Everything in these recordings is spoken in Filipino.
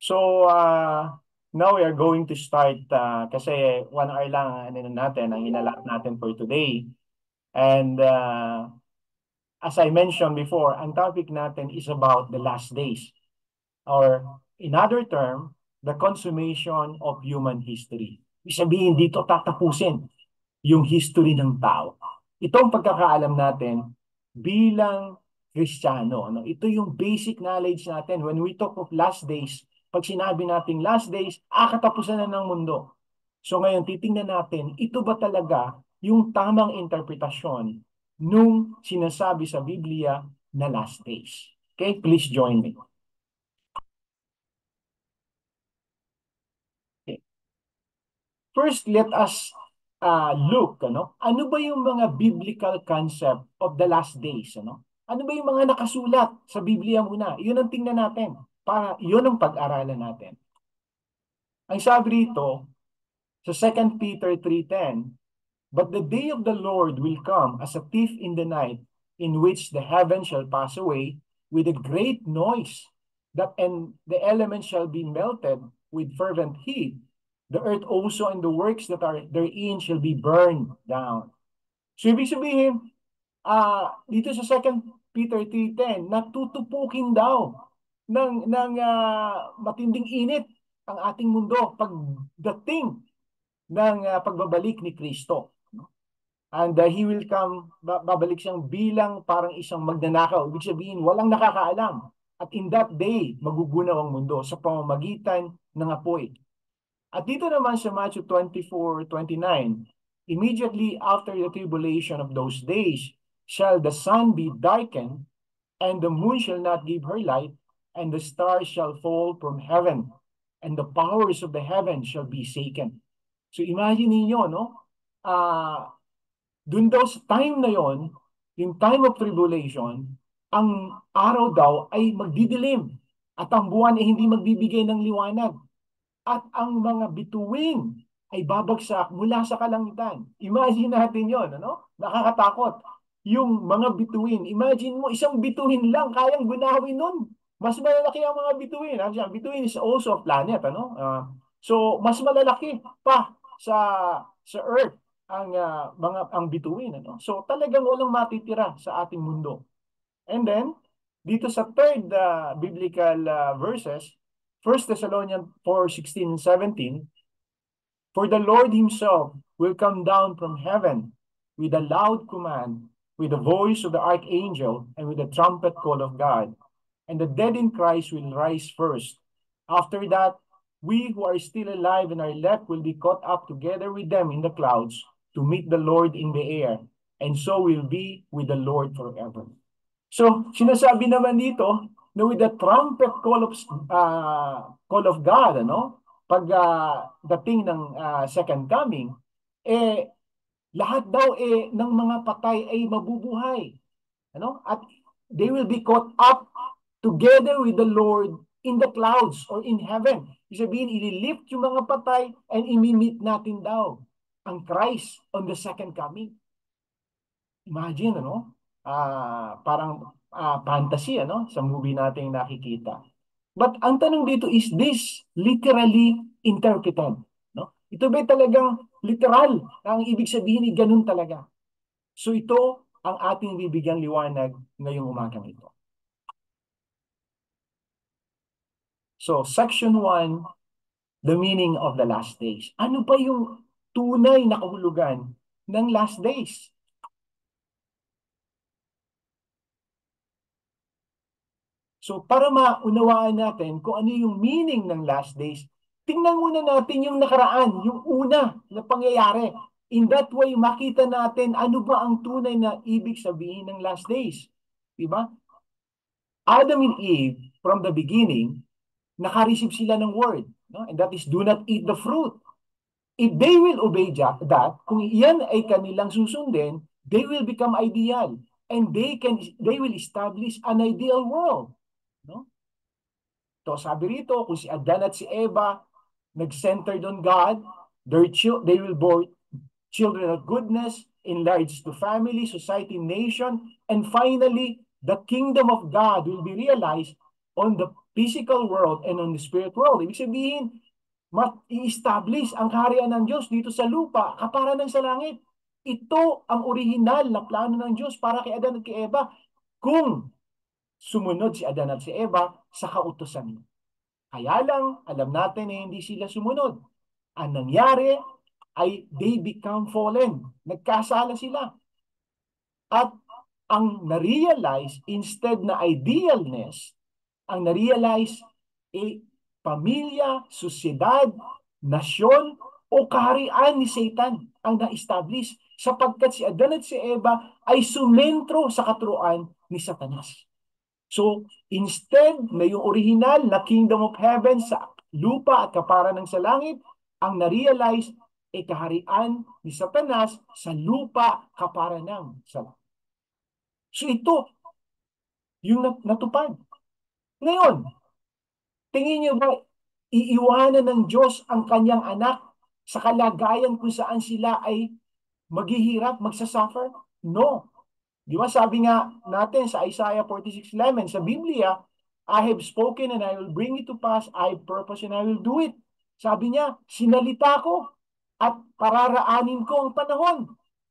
So, now we are going to start kasi 1 hour lang ang ano natin, ang inalat natin for today. And as I mentioned before, ang topic natin is about the last days. Or in other term, the consummation of human history. Ibig sabihin dito tatapusin yung history ng tao. Ito ang pagkakaalam natin bilang Kristiyano. Ano? Ito yung basic knowledge natin. When we talk of last days, pag sinabi natin last days, katapusan na ng mundo. So ngayon, titingnan natin, ito ba talaga yung tamang interpretasyon nung sinasabi sa Biblia na last days? Okay, please join me. Okay. First, let us look, ano ba yung mga biblical concept of the last days, ano? Ano ba yung mga nakasulat sa Biblia muna? Yun ang tingnan natin. Para yun ang pag-aralan natin. Ang sabi rito sa 2 Peter 3:10, "But the day of the Lord will come as a thief in the night, in which the heavens shall pass away with a great noise, and the elements shall be melted with fervent heat. The earth also and the works that are therein shall be burned down." So ibig sabihin, dito sa 2 Peter 3:10, natutupukin daw ng matinding init ang ating mundo pagdating ng pagbabalik ni Kristo. And he will come, babalik siyang bilang parang isang magnanakaw. Ibig sabihin, walang nakakaalam. At in that day, magugunaw ang mundo sa pamamagitan ng apoy. At dito naman sa Matthew 24:29, "Immediately after the tribulation of those days, shall the sun be darkened, and the moon shall not give her light, and the stars shall fall from heaven, and the powers of the heaven shall be shaken." So imagine niyo, no? Dun daw sa time na yon, yung time of tribulation, ang araw daw ay magdidilim at ang buwan ay hindi magbibigay ng liwanag at ang mga bituin ay babagsak mula sa kalangitan. Imagine natin yon, ano? Nakakatakot. Yung mga bituin, imagine mo, isang bituin lang kayang gunawin nun. Mas malalaki ang mga bituin. Ang bituin is also a planet, ano? So, mas malalaki pa sa Earth ang bituin, ano? So, talagang walang matitira sa ating mundo. And then, dito sa third biblical verses, 1 Thessalonians 4:16 and 17, "For the Lord himself will come down from heaven with a loud command, with the voice of the archangel, and with the trumpet call of God. And the dead in Christ will rise first. After that, we who are still alive and are left will be caught up together with them in the clouds to meet the Lord in the air, and so will be with the Lord forever." So, sinasabi naman dito na with the trumpet call of God, ano? Pag dating ng second coming, lahat daw ng mga patay ay mabubuhay, ano? At they will be caught up together with the Lord in the clouds or in heaven. Ibig sabihin, ililift yung mga patay and imimit natin daw ang Christ on the second coming. Imagine, ano? Parang fantasy, ano? Sa movie natin nakikita. But ang tanong dito, is this literally interpreted? No? Ito ba talagang literal? Ang ibig sabihin ni ganun talaga. So ito ang ating bibigyang liwanag ngayong umagang ito. So section 1, the meaning of the last days. Ano ba yung tunay na kahulugan ng last days? So para maunawaan natin kung ano yung meaning ng last days, tingnan muna natin yung nakaraan, yung una na pangyayari. In that way, makita natin ano ba ang tunay na ibig sabihin ng last days. Diba? Adam and Eve, from the beginning, nakareceive sila ng word. No? And that is, do not eat the fruit. If they will obey that, kung iyan ay kanilang susundin, they will become ideal. And they will establish an ideal world. No? So sabi rito, kung si Adan at si Eva nag-centered on God, they will born children of goodness, enlarged to family, society, nation, and finally, the kingdom of God will be realized on the physical world and on the spirit world. Ibig sabihin, i-establish ang kaharian ng Diyos dito sa lupa, kapara ng sa langit. Ito ang orihinal na plano ng Diyos para kay Adan at kay Eva kung sumunod si Adan at si Eva sa kautusan niya. Kaya lang, alam natin na hindi sila sumunod. Ang nangyari ay they become fallen. Nagkasala sila. At ang na-realize, instead na idealness, ang na-realize pamilya, sosyedad, nasyon, o kaharian ni Satan ang na-establish sapagkat si Adan at si Eva ay sumentro sa katuruan ni Satanas. So, instead na yung original na kingdom of heaven sa lupa at kapara ng sa langit, ang na-realize ay kaharian ni Satanas sa lupa kapara ng sa langit. So, ito yung natupad. Ngayon, tingin niyo ba iiwanan ng Diyos ang kanyang anak sa kalagayan kung saan sila ay maghihirap, magsasuffer? No. Di ba sabi nga natin sa Isaiah 46:11 sa Biblia, I have spoken and I will bring it to pass, I purpose and I will do it. Sabi niya, sinalita ko at pararaanin ko ang panahon.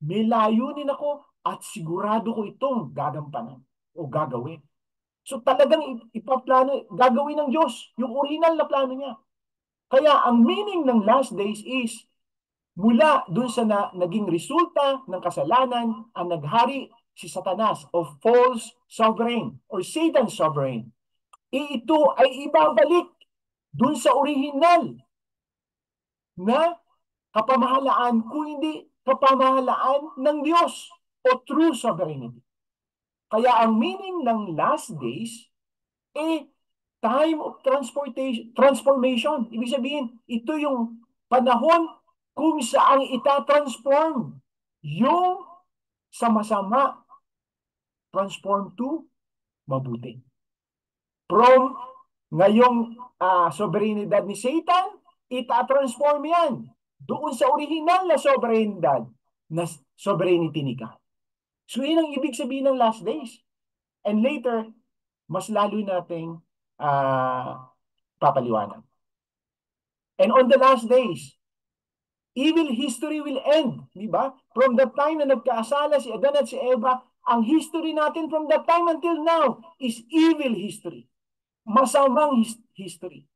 May layunin ako at sigurado ko itong gagampanan o gagawin. So talagang ipaplano, gagawin ng Diyos yung original na plano niya. Kaya ang meaning ng last days is mula dun sa naging resulta ng kasalanan ang naghari si Satanas of false sovereign or Satan's sovereign. Ito ay ibabalik dun sa original na kapamahalaan kung hindi kapamahalaan ng Diyos o true sovereignty. Kaya ang meaning ng last days time of transformation. Ibig sabihin, ito yung panahon kung saan itatransform yung sama-sama transform to mabuti. From ngayong sovereignidad ni Satan, itatransform yan doon sa original na sovereignidad na sovereignty ni God. So yun ang ibig sabihin ng last days. And later, mas lalo nating papaliwanag. And on the last days, evil history will end. Di ba? From the time na nagkaasala si Adan at si Eva, ang history natin from that time until now is evil history. Masamang history.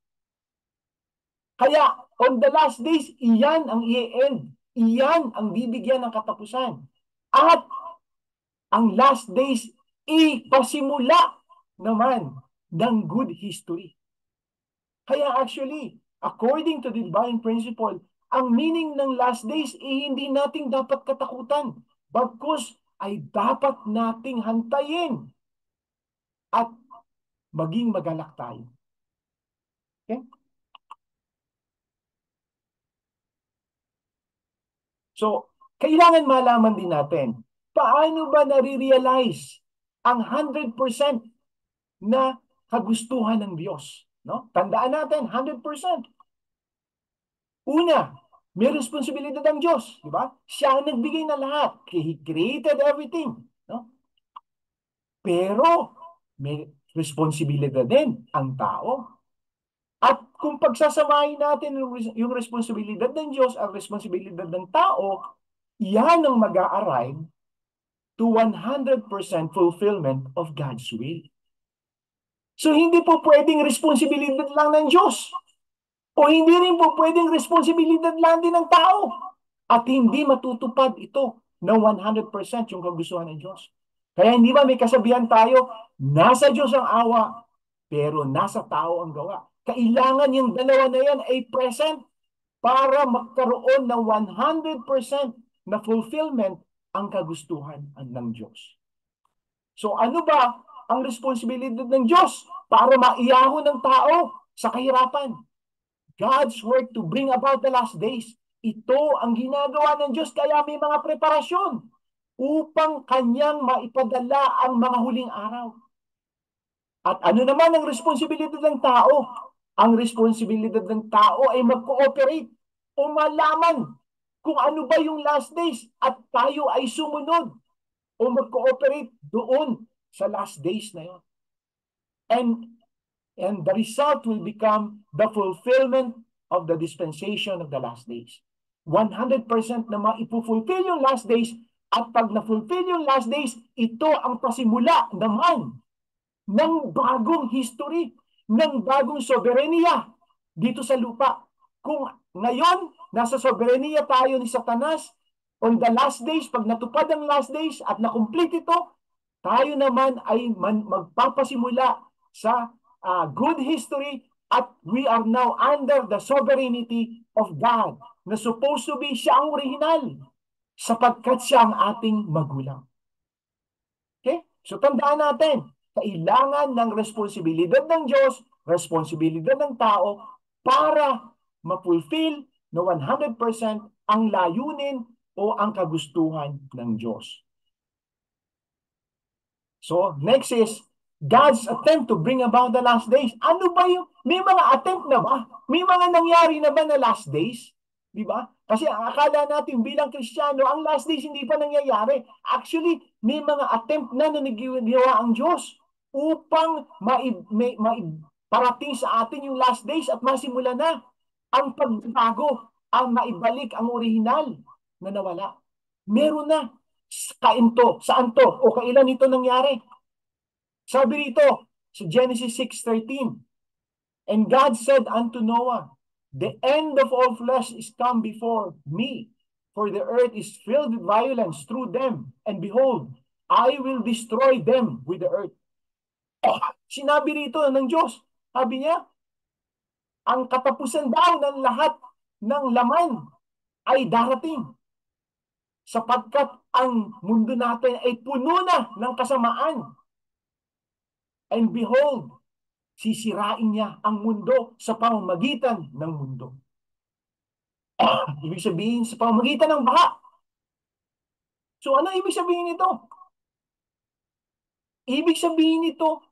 Kaya, on the last days, iyan ang i-end. Iyan ang bibigyan ng katapusan. At ang last days, ipasimula naman ng good history. Kaya actually, according to the divine principle, ang meaning ng last days hindi nating dapat katakutan. Bagkus ay dapat nating hantayin at maging magalak tayo. Okay? So, kailangan malaman din natin, paano ba nare-realize ang 100% na kagustuhan ng Diyos? No? Tandaan natin, 100%. Una, may responsibilidad ang Diyos, di ba? Siya ang nagbigay na lahat. He created everything, no? Pero may responsibilidad din ang tao. At kung pagsasamahin natin yung responsibilidad ng Diyos at responsibilidad ng tao, yan ang mag-a-arrive to 100% fulfillment of God's will. So hindi po pwedeng responsibilidad lang ng Diyos. O hindi rin po pwedeng responsibilidad lang din ng tao. At hindi matutupad ito ng 100% yung kagustuhan ng Diyos. Kaya hindi ba may kasabihan tayo, nasa Diyos ang awa, pero nasa tao ang gawa. Kailangan yung dalawa na yan ay present para magkaroon ng 100% na fulfillment ang kagustuhan ng Diyos. So ano ba ang responsibilidad ng Diyos para maiyahon ng tao sa kahirapan? God's work to bring about the last days. Ito ang ginagawa ng Diyos kaya may mga preparasyon upang kanyang maipadala ang mga huling araw. At ano naman ang responsibilidad ng tao? Ang responsibilidad ng tao ay mag-cooperate o malaman kung ano ba yung last days at tayo ay sumunod o mag-cooperate doon sa last days na yun. And And the result will become the fulfillment of the dispensation of the last days. 100% na maipufulfill yung last days, at pag na-fulfill yung last days, ito ang pasimula naman ng bagong history, ng bagong soberenya dito sa lupa. Kung ngayon, nasa soberenya tayo ni Satanas, on the last days, pag natupad ang last days at na-complete ito, tayo naman ay magpapasimula sa good history, at we are now under the sovereignty of God, na supposed to be siya ang original sapagkat siya ang ating magulang. Okay? So tandaan natin, kailangan ng responsibilidad ng Diyos, responsibilidad ng tao para ma-fulfill na 100% ang layunin o ang kagustuhan ng Diyos. So, next is God's attempt to bring about the last days. Ano ba yung, may mga attempt na ba? May mga nangyari na ba na last days? Di ba? Kasi ang akala natin bilang Kristiyano, ang last days hindi pa nangyayari. Actually, may mga attempt na nagagawa ang Diyos upang parating sa atin yung last days at masimula na ang pagbago, ang maibalik ang original na nawala. Meron na. Kain to, saan to, o kailan ito nangyari? Sabi rito sa Genesis 6:13, and God said unto Noah, the end of all flesh is come before me, for the earth is filled with violence through them, and behold, I will destroy them with the earth. Sinabi rito ng Diyos, sabi niya, ang katapusan daw ng lahat ng laman ay darating, sapagkat ang mundo natin ay puno na ng kasamaan. And behold, sisirain niya ang mundo sa pamamagitan ng mundo. Ibig sabihin, sa pamamagitan ng baha. So ano ibig sabihin nito? Ibig sabihin nito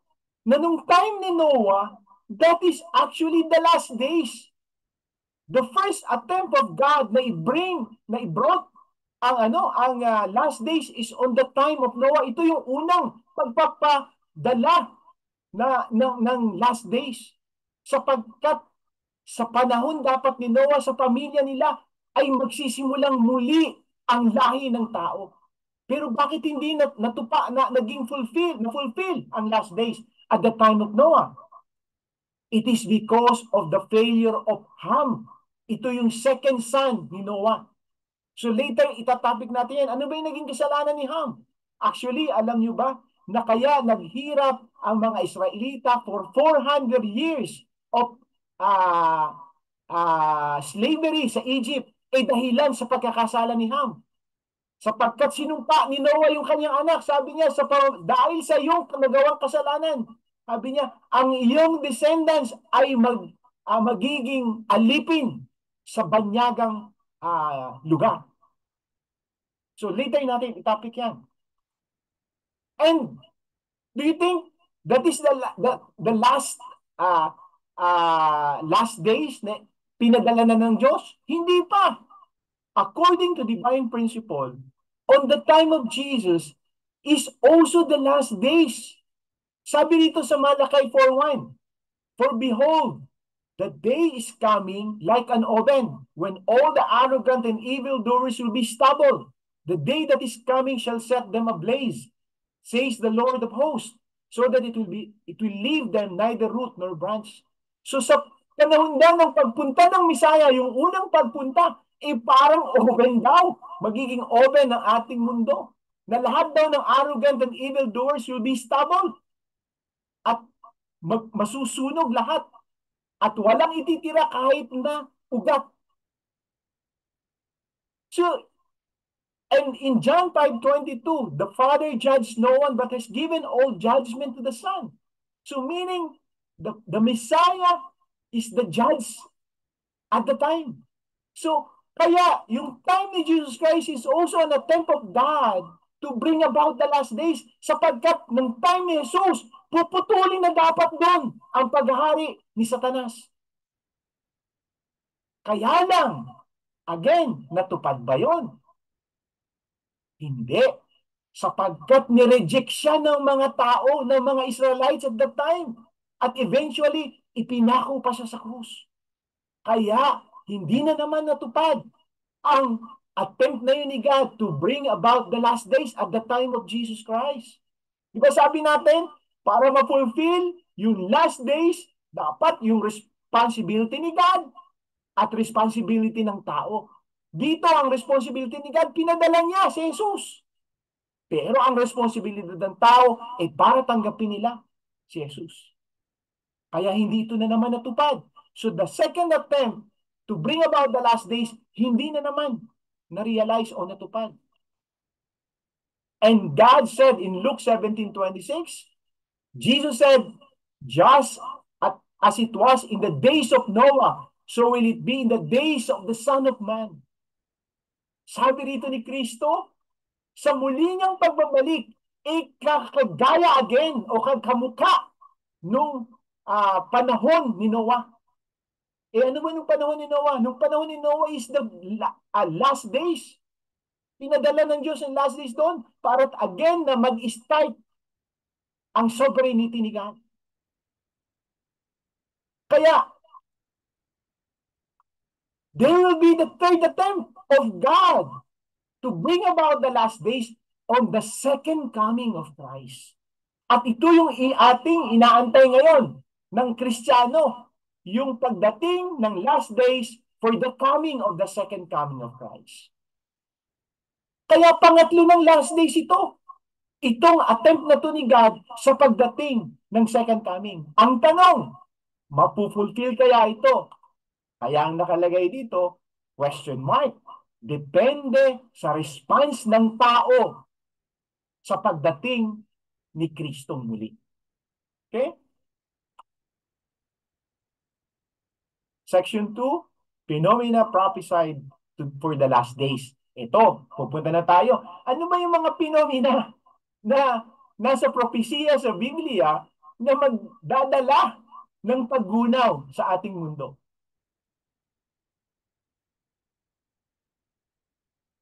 na nung time ni Noah, that is actually the last days. The first attempt of God na i-brought ang last days is on the time of Noah. Ito yung unang pagpapadala ng last days. Sapagkat sa panahon dapat ni Noah sa pamilya nila ay magsisimulang muli ang lahi ng tao. Pero bakit hindi naging fulfill ang last days at the time of Noah? It is because of the failure of Ham. Ito yung second son ni Noah. So later, itatopic natin yan. Ano ba yung naging kasalanan ni Ham? Actually, alam nyo ba na kaya naghirap ang mga Israelita for 400 years of slavery sa Egypt dahilan sa pagkakasala ni Ham. Sapagkat sinumpa ni Noah yung kanyang anak, sabi niya, dahil sa iyong nagawang kasalanan, sabi niya, ang iyong descendants ay magiging alipin sa banyagang lugar. So later natin itopic yan. And do you think that is the last days na pinadala na ng Diyos? Hindi pa. According to divine principle, on the time of Jesus is also the last days. Sabi dito sa Malachi 4:1, for behold, the day is coming like an oven, when all the arrogant and evildoers will be stubble. The day that is coming shall set them ablaze, says the Lord of hosts, so that it will leave them neither root nor branch. So sa panahon daw ng pagpunta ng Misaya, yung unang pagpunta, parang oven daw. Magiging oven ng ating mundo. Na lahat daw ng arrogant and evildoers will be stubble. At masusunog lahat. At walang ititira kahit na ugat. So, and in John 5:22, the Father judged no one but has given all judgment to the Son. So meaning, the Messiah is the judge at the time. So, kaya yung time ni Jesus Christ is also an attempt of God to bring about the last days, sapagkat ng time ni Jesus, puputulin na dapat doon ang paghahari ni Satanas. Kaya lang, again, natupad ba yun? Hindi. Sapagkat nireject siya ng mga tao, ng mga Israelites at that time. At eventually, ipinako pa siya sa krus. Kaya, hindi na naman natupad ang attempt na yun ni God to bring about the last days at the time of Jesus Christ. Di ba sabi natin, para ma-fulfill yung last days, dapat yung responsibility ni God at responsibility ng tao. Dito ang responsibility ni God, pinadala niya si Jesus. Pero ang responsibility ng tao ay para tanggapin nila si Jesus. Kaya hindi ito na naman natupad. So the second attempt to bring about the last days, hindi na naman na-realize o natupad. And God said in Luke 17:26, Jesus said, just as it was in the days of Noah, so will it be in the days of the Son of Man. Sabi rito ni Kristo, sa muli niyang pagbabalik, ikakagaya again o kagkamukha nung panahon ni Noah. Ano ba nung panahon ni Noah? Nung panahon ni Noah is the last days. Pinadala ng Diyos ang last days doon para again na mag-start ang sovereignty ni God. Kaya, there will be the third attempt of God to bring about the last days on the second coming of Christ. At ito yung ating inaantay ngayon ng Kristiyano, yung pagdating ng last days for the coming of the second coming of Christ. Kaya pangatlo ng last days ito. Itong attempt na to ni God sa pagdating ng second coming. Ang tanong, mapufulfill kaya ito? Kaya ang nakalagay dito, question mark. Depende sa response ng tao sa pagdating ni Kristong muli. Okay? Section 2, phenomena prophesied for the last days. Ito, pupunta na tayo. Ano ba yung mga phenomena na nasa propesiya sa Biblia na magdadala ng paggunaw sa ating mundo?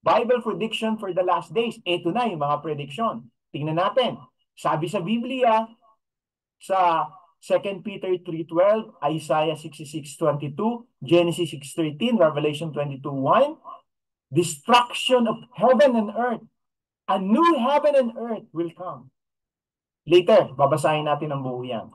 Bible prediction for the last days. Ito na yung mga prediction. Tingnan natin. Sabi sa Biblia, sa 2 Peter 3:12, Isaiah 66:22, Genesis 6:13, Revelation 22:1, destruction of heaven and earth. A new heaven and earth will come. Later, babasahin natin ang buo yan.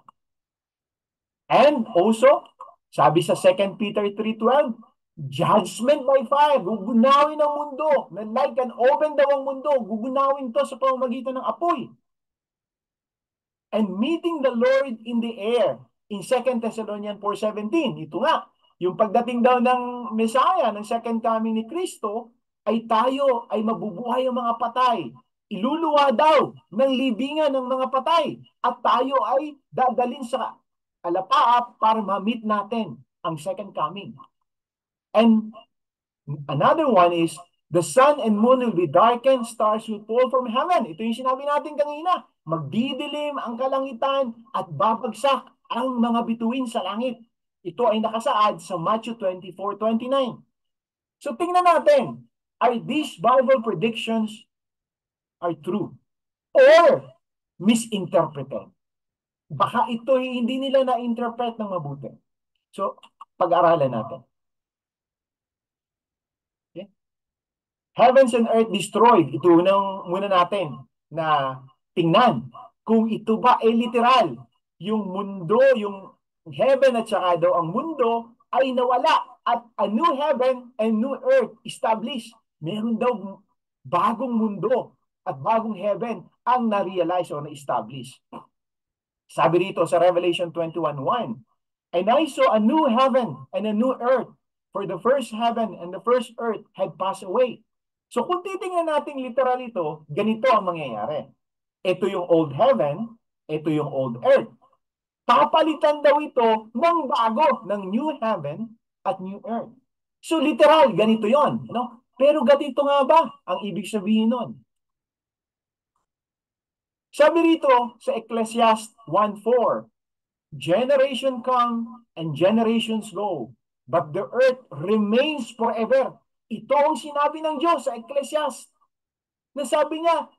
And also, sabi sa 2 Peter 3:12, judgment by fire, gugunawin ang mundo. Like an oven daw ang mundo, gugunawin to sa pamamagitan ng apoy. And meeting the Lord in the air. In 2 Thessalonians 4:17, ito nga, yung pagdating daw ng Messiah, ng second coming ni Kristo, ay tayo ay mabubuhay ang mga patay. Iluluwa daw ng libingan ng mga patay. At tayo ay dadalhin sa alapaap para ma-meet natin ang second coming. And another one is, the sun and moon will be darkened, stars will fall from heaven. Ito yung sinabi natin kanina. Magdidilim ang kalangitan at babagsak ang mga bituin sa langit. Ito ay nakasaad sa Matthew 24:29. So tingnan natin, are these Bible predictions are true or misinterpreted? Baka ito hindi nila na-interpret ng mabuti. So, pag-aralan natin. Okay? Heavens and earth destroyed. Ito muna natin na tingnan kung ito ba ay literal. Yung mundo, yung heaven at saka daw ang mundo ay nawala at a new heaven and new earth established. Meron daw bagong mundo at bagong heaven ang na-realize o na-establish. Sabi rito sa Revelation 21:1, and I saw a new heaven and a new earth, for the first heaven and the first earth had passed away. So kung titingnan natin literal ito, ganito ang mangyayari. Ito yung old heaven, ito yung old earth. Papalitan daw ito ng bago, ng new heaven at new earth. So literal, ganito yon, no? Pero ganito nga ba ang ibig sabihin nun? Sabi rito sa Ecclesiastes 1:4, generation come and generations go, but the earth remains forever. Ito ang sinabi ng Diyos sa Ecclesiastes. Nasabi niya,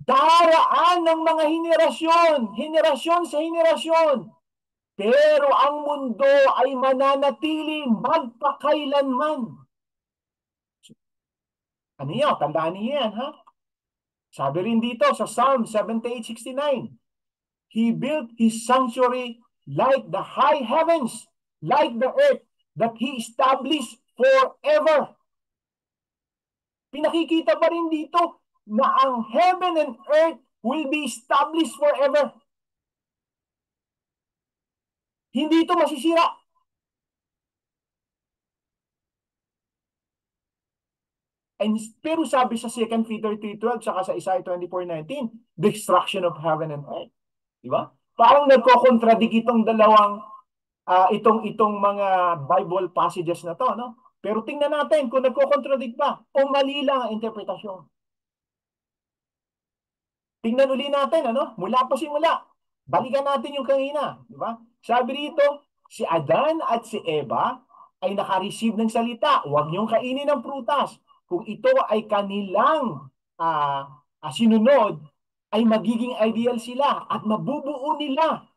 daraan ng mga henerasyon, henerasyon sa henerasyon. Pero ang mundo ay mananatili magpakailanman. Ano yan? Tandaan niyo yan, ha? Sabi rin dito sa Psalm 78:69, He built His sanctuary like the high heavens, like the earth, that He established forever. Pinakikita pa rin dito na ang heaven and earth will be established forever. Hindi ito masisira. And, pero sabi sa 2 Peter 3:12 saka sa Isaiah 24:19, destruction of heaven and earth. Di ba? Parang nagko-contradict itong dalawang itong mga Bible passages na to, no? Pero tingnan natin kung nagko-contradict ba o mali lang ang interpretasyon. Tingnan uli natin, ano? Mula pa simula. Balikan natin yung kanina, di ba? Sabi dito, si Adan at si Eva ay nakareceive ng salita. Huwag niyong kainin ng prutas. Kung ito ay kanilang sinunod, ay magiging ideal sila at mabubuo nila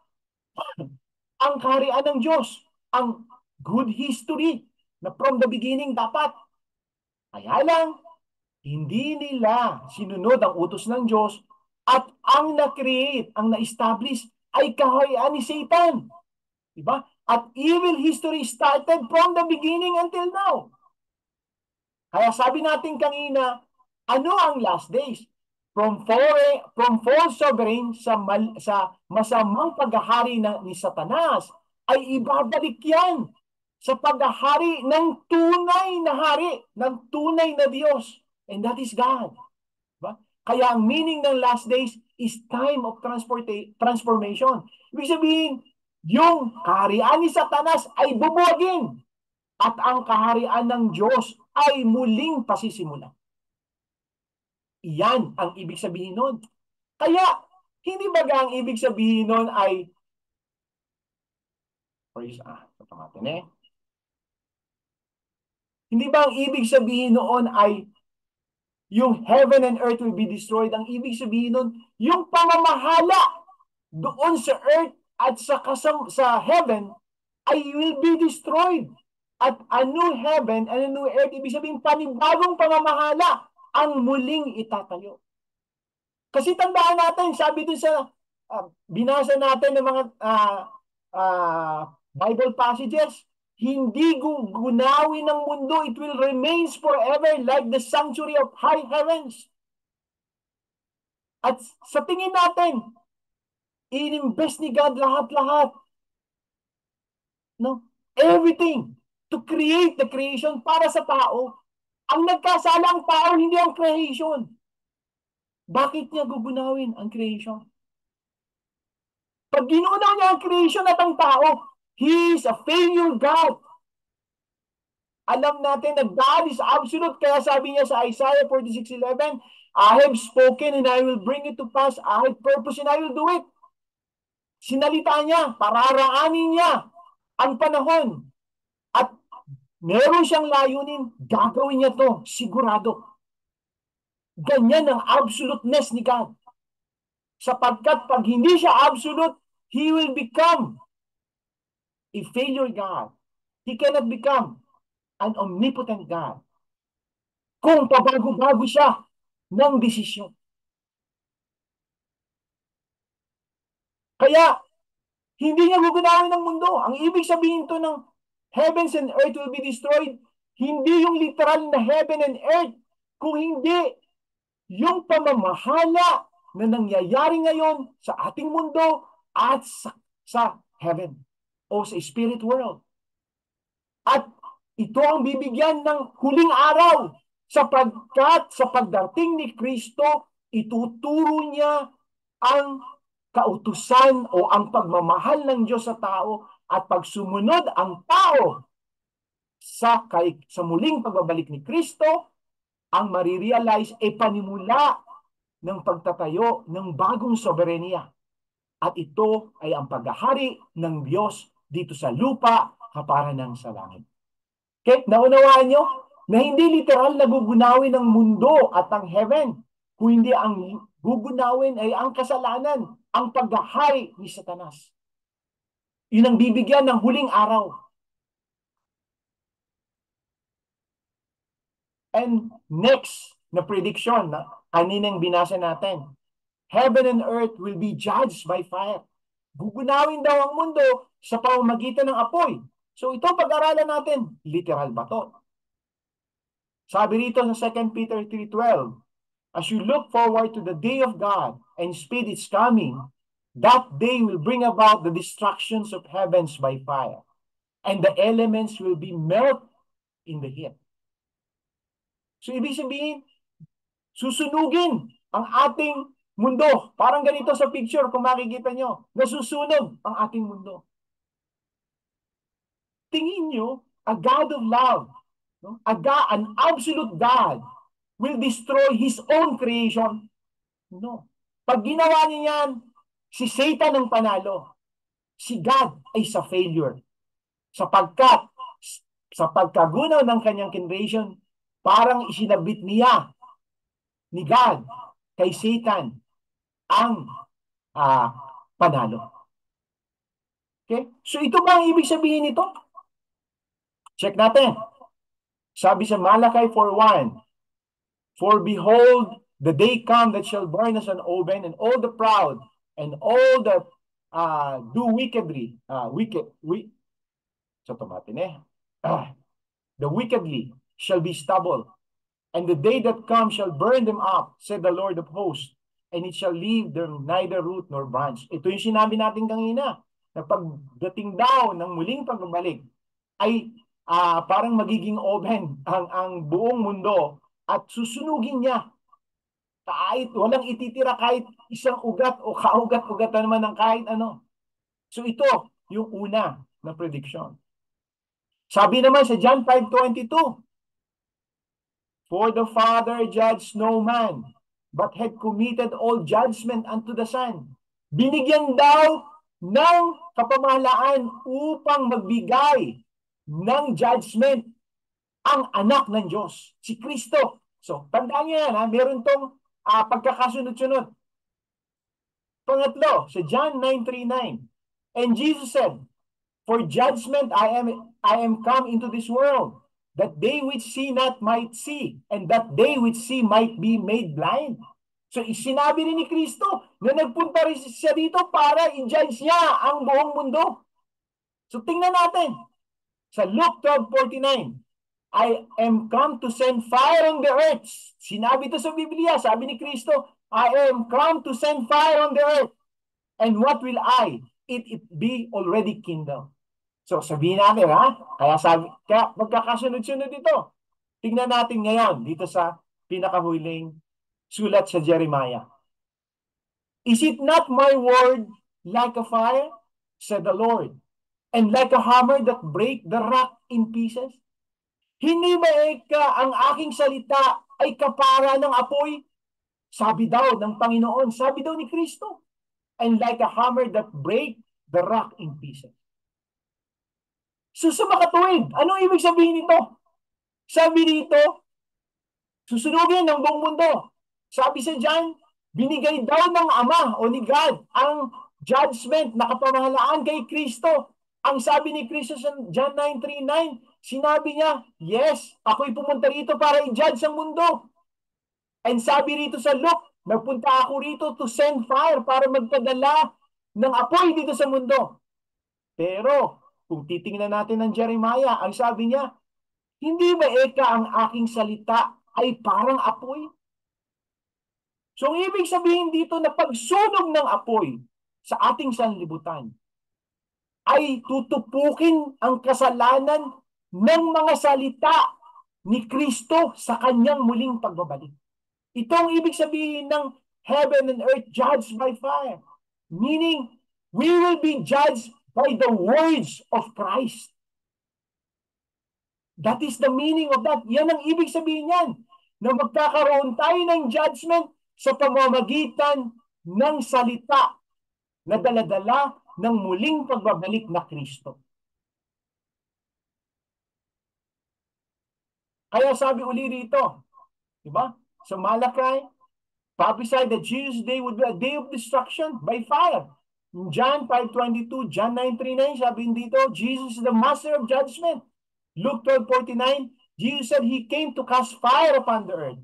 ang kaharian ng Diyos. Ang good history na from the beginning dapat. Kaya lang, hindi nila sinunod ang utos ng Diyos at ang na-create, ang na-establish ay kaharian ni Satan. Diba? At evil history started from the beginning until now. Kaya sabi natin kanina, ano ang last days? From false sovereign sa masamang paghahari ni Satanas ay ibabalik yan sa paghahari ng tunay na hari, ng tunay na Diyos. And that is God. Diba? Kaya ang meaning ng last days is time of transformation. Ibig sabihin, yung kaharian ni Satanas ay bubuwagin at ang kaharian ng Diyos ay muling pasisimulan. Iyan ang ibig sabihin nun. Kaya, hindi ba ang ibig sabihin nun ay hindi ba ang ibig sabihin noon ay yung heaven and earth will be destroyed? Ang ibig sabihin nun, yung pamamahala doon sa earth at sa heaven ay will be destroyed. At a new heaven and a new earth, ibig sabihin panibagong pamamahala ang muling itatayo. Kasi tandaan natin, sabi dun sa binasa natin ng mga Bible passages, hindi gugunawin ng mundo, it will remains forever like the sanctuary of high heavens. At sa tingin natin, in-invest ni God lahat-lahat. No? Everything to create the creation para sa tao. Ang nagkasala ang tao, hindi ang creation. Bakit niya gugunawin ang creation? Pag ginunaw niya ang creation at ang tao, He is a failure God. Alam natin na God is absolute, kaya sabi niya sa Isaiah 46:11, I have spoken and I will bring it to pass. I have purpose and I will do it. Sinalita niya, pararaanin niya ang panahon. At meron siyang layunin, gagawin niya to, sigurado. Ganyan ang absoluteness ni God. Sapagkat pag hindi siya absolute, He will become a failure God. He cannot become an omnipotent God kung pabago-bago siya ng desisyon. Kaya, hindi niya gugunawin ng mundo. Ang ibig sabihin to ng heavens and earth will be destroyed, hindi yung literal na heaven and earth, kung hindi yung pamamahala na nangyayari ngayon sa ating mundo at sa heaven o sa spirit world. At ito ang bibigyan ng huling araw sapagkat sa pagdating ni Kristo, ituturo niya ang kautusan o ang pagmamahal ng Diyos sa tao at pag sumunod ang tao sa muling pagbabalik ni Kristo, ang marirealize ay panimula ng pagtatayo ng bagong soberenya. At ito ay ang paghahari ng Diyos dito sa lupa kapara ng sa langit. Okay? Naunawaan nyo na hindi literal na gugunawin ng mundo at ang heaven, kung hindi ang gugunawin ay ang kasalanan, ang paghahari ni Satanas. Yun ang bibigyan ng huling araw. And next na prediction na kaninang binasa natin, heaven and earth will be judged by fire. Gugunawin daw ang mundo sa pamamagitan ng apoy. So ito pag-aralan natin, literal ba to? Sabi rito sa 2 Peter 3:12, as you look forward to the day of God and speed its coming, that day will bring about the destructions of heavens by fire, and the elements will be melt in the heat. So ibig sabihin, susunugin ang ating mundo. Parang ganito sa picture, kung makikita nyo, nasusunog ang ating mundo. Tingin nyo, a God of love, no? An absolute God will destroy His own creation? No. Pag ginawa niya yan, si Satan ang panalo. Si God ay sa failure. Sapagkat sa pagkagunaw ng kanyang creation, parang isinabit niya ni God kay Satan ang panalo. Okay? So ito ba ang ibig sabihin nito? Check natin. Sabi sa Malachi 4:1, for behold, the day come that shall burn as an oven, and all the proud and all that do wickedly, so tomatin the wickedly shall be stubble, and the day that comes shall burn them up, said the Lord of hosts, and it shall leave them neither root nor branch. Ito yung sinabi natin kanina, na pagdating daw ng muling pagbabalik, ay parang magiging oven ang buong mundo at susunugin niya. Kahit walang ititira kahit isang ugat o kaugat-ugat naman ng kahit ano. So ito, yung una na prediction. Sabi naman sa John 5:22, for the Father judged no man, but had committed all judgment unto the Son. Binigyan daw ng kapamahalaan upang magbigay ng judgment ang anak ng Diyos, si Kristo. So, tandaan niyo yan, meron tong pagkakasunod-sunod. Pangatlo, sa John 9:39, and Jesus said, for judgment I am come into this world, that they which see not might see, and that they which see might be made blind. So sinabi rin ni Kristo na nagpunta rin siya dito para i-judge niya ang buong mundo. So tingnan natin. Sa Luke 12:49, I am come to send fire on the earth. Sinabi ito sa Biblia, sabi ni Kristo, I am come to send fire on the earth. And what will I? It be already kindled. So sabihin natin kaya magkakasunod-sunod ito. Tingnan natin ngayon dito sa pinakahuling sulat sa Jeremiah. Is it not my word like a fire, said the Lord, and like a hammer that break the rock in pieces? Hindi ba ang aking salita ay kapara ng apoy? Sabi daw ng Panginoon, sabi daw ni Kristo, and like a hammer that break the rock in pieces. So sa makatuwid, anong ibig sabihin nito? Sabi dito, susunugin ng buong mundo. Sabi sa John, binigay daw ng Ama o ni God ang judgment na kapamahalaan kay Kristo. Ang sabi ni Kristo sa John 9:39, sinabi niya, yes, ako'y pumunta rito para i-judge ang mundo. And sabi rito sa Luke, nagpunta ako rito to send fire para magpadala ng apoy dito sa mundo. Pero, kung titingnan natin ng Jeremiah, ang sabi niya, hindi ba ang aking salita ay parang apoy? So, ang ibig sabihin dito na pagsunog ng apoy sa ating sanlibutan ay tutupukin ang kasalanan ng mga salita ni Kristo sa kanyang muling pagbabalik. Ito ang ibig sabihin ng heaven and earth judged by fire. Meaning, we will be judged by the words of Christ. That is the meaning of that. Yan ang ibig sabihin yan. Na magkakaroon tayo ng judgment sa pamamagitan ng salita na daladala ng muling pagbabalik na Kristo. Kaya sabi uli rito, di ba? Sa Malachi, prophesied that Jesus' day would be a day of destruction by fire. John 5:22, John 9:39, sabi dito, Jesus is the master of judgment. Luke 12:49, Jesus said he came to cast fire upon the earth.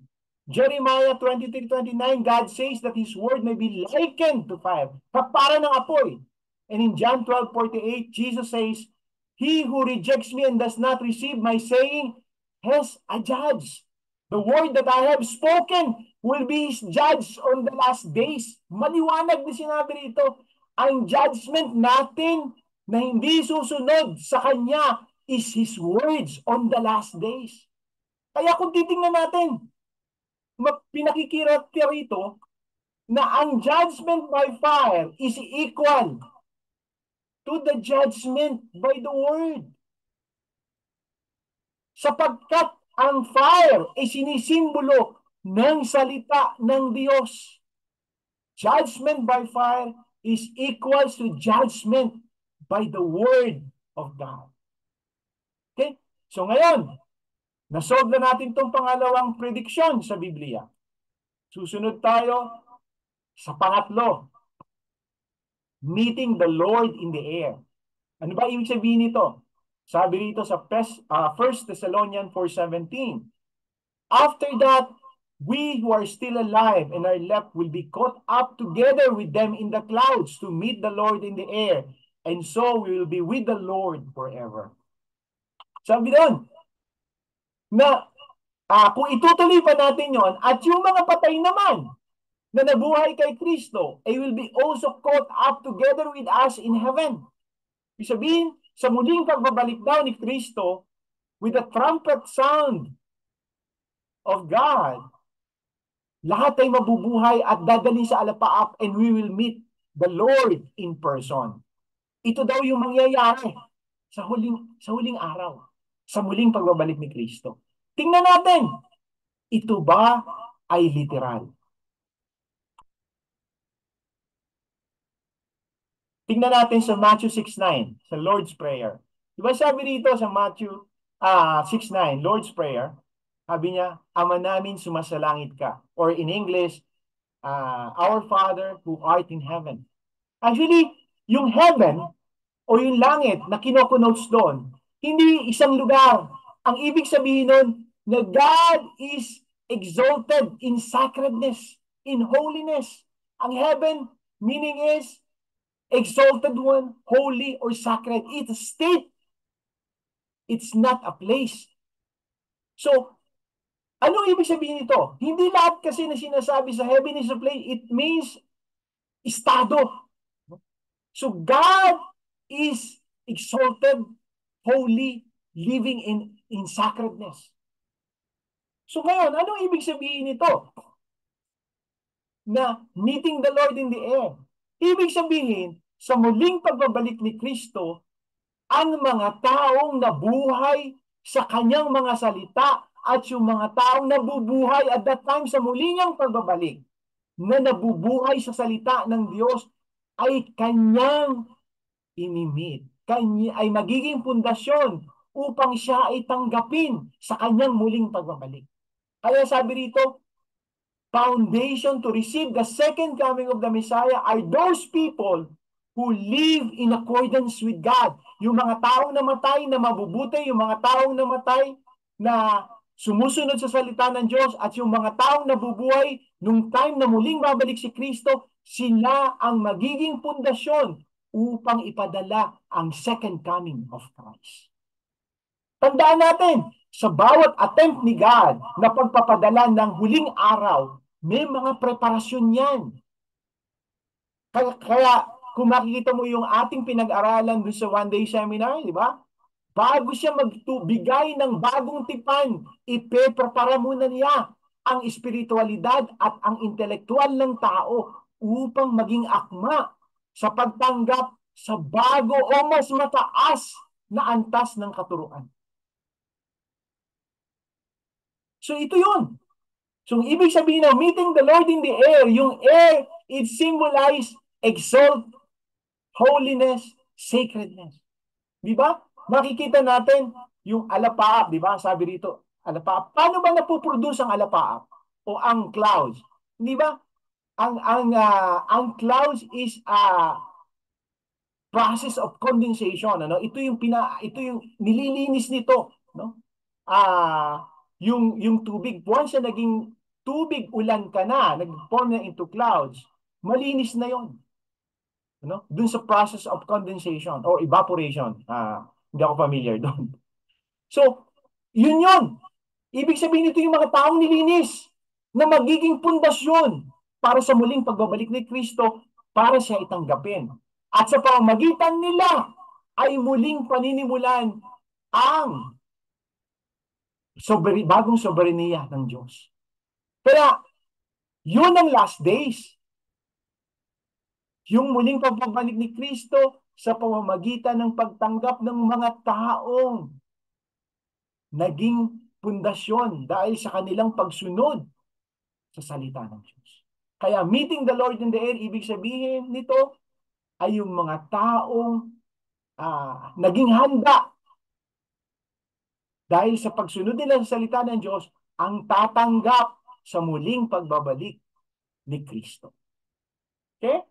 Jeremiah 23:29, God says that his word may be likened to fire, kapara ng apoy. And in John 12:48, Jesus says, he who rejects me and does not receive my saying has a judge. The word that I have spoken will be his judge on the last days. Maliwanag na sinabi rito, ang judgment natin na hindi susunod sa kanya is his words on the last days. Kaya kung titingnan natin, pinakikita rito na ang judgment by fire is equal to the judgment by the word. Sapagkat ang fire ay sinisimbolo ng salita ng Diyos. Judgment by fire is equal to judgment by the word of God. Okay? So ngayon, nasolve na natin itong pangalawang prediction sa Biblia. Susunod tayo sa pangatlo. Meeting the Lord in the air. Ano ba ibig sabihin nito? Sabi rito sa 1 Thessalonians 4:17. After that, we who are still alive and are left will be caught up together with them in the clouds to meet the Lord in the air. And so we will be with the Lord forever. Sabi doon, na kung itutuloy pa natin yon at yung mga patay naman na nabuhay kay Kristo, they will be also caught up together with us in heaven. Ibig sabihin, sa muling pagbabalik daw ni Kristo, with the trumpet sound of God, lahat ay mabubuhay at dadalhin sa alapaap and we will meet the Lord in person. Ito daw yung mangyayari sa huling araw, sa muling pagbabalik ni Kristo. Tingnan natin, ito ba ay literal? Tingnan natin sa Matthew 6:9, sa Lord's Prayer. Diba sabi dito sa Matthew 6:9, Lord's Prayer, sabi niya, Ama namin sumasalangit ka. Or in English, Our Father who art in heaven. Actually, yung heaven o yung langit na kinokonotes doon, hindi isang lugar. Ang ibig sabihin nun, na God is exalted in sacredness, in holiness. Ang heaven, meaning is, exalted one, holy, or sacred. It's a state. It's not a place. So, ano ibig sabihin nito? Hindi lahat kasi na sinasabi sa heaven is a place, it means estado. So, God is exalted, holy, living in sacredness. So, ngayon, ano ibig sabihin nito? Na meeting the Lord in the air. Ibig sabihin, sa muling pagbabalik ni Kristo, ang mga taong nabuhay sa kanyang mga salita at yung mga taong nabubuhay at that time sa muli niyang pagbabalik, na nabubuhay sa salita ng Diyos, ay kanyang inimit. Kanya ay magiging pundasyon upang siya ay tanggapin sa kanyang muling pagbabalik. Kaya sabi rito, foundation to receive the second coming of the Messiah are those people who live in accordance with God. Yung mga taong namatay na mabubuti, yung mga taong namatay na sumusunod sa salita ng Diyos, at yung mga taong nabubuhay nung time na muling babalik si Kristo, sila ang magiging pundasyon upang ipadala ang second coming of Christ. Tandaan natin, sa bawat attempt ni God na pagpapadala ng huling araw, may mga preparasyon yan. Kaya kung makikita mo yung ating pinag-aralan doon sa one-day seminar, di ba? Bago siya magbigay ng bagong tipan, ipeprepara muna niya ang espiritualidad at ang intelektual ng tao upang maging akma sa pagtanggap sa bago o mas mataas na antas ng katuruan. So ito yun. So ibig sabihin na meeting the Lord in the air, yung air, it symbolize exalt, holiness, sacredness. Di ba? Makikita natin yung alapaap, di ba? Sabi rito, alapaap. Paano ba napuproduce ang alapaap? O ang clouds? Di ba? Ang clouds is process of condensation, ano? Ito yung nililinis nito, no? Yung tubig, once siya naging tubig ulan ka na, nag-form na into clouds, malinis na 'yon, no? Dun sa process of condensation or evaporation. Hindi ako familiar doon. So, yun. Ibig sabihin nito yung mga taong nilinis na magiging pundasyon para sa muling pagbabalik ni Kristo para siya itanggapin. At sa pamamagitan nila ay muling paninimulan ang bagong soberenya ng Diyos. Kaya, yun ang last days. Yung muling pagbabalik ni Kristo sa pamamagitan ng pagtanggap ng mga taong naging pundasyon dahil sa kanilang pagsunod sa salita ng Diyos. Kaya meeting the Lord in the air, ibig sabihin nito ay yung mga taong naging handa dahil sa pagsunod nila sa salita ng Diyos ang tatanggap sa muling pagbabalik ni Kristo. Okay?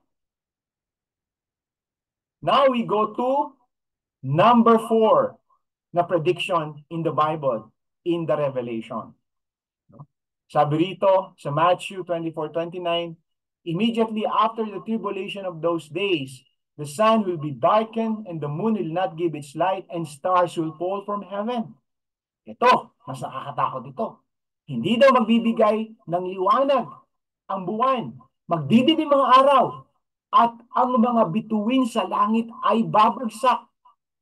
Now we go to number 4 na prediction in the Bible, in the Revelation. Sabi rito sa Matthew 24:29, immediately after the tribulation of those days, the sun will be darkened and the moon will not give its light and stars will fall from heaven. Ito, mas nakakatakot ito. Hindi daw magbibigay ng liwanag ang buwan, magdidilim ang araw, at ang mga bituin sa langit ay babagsak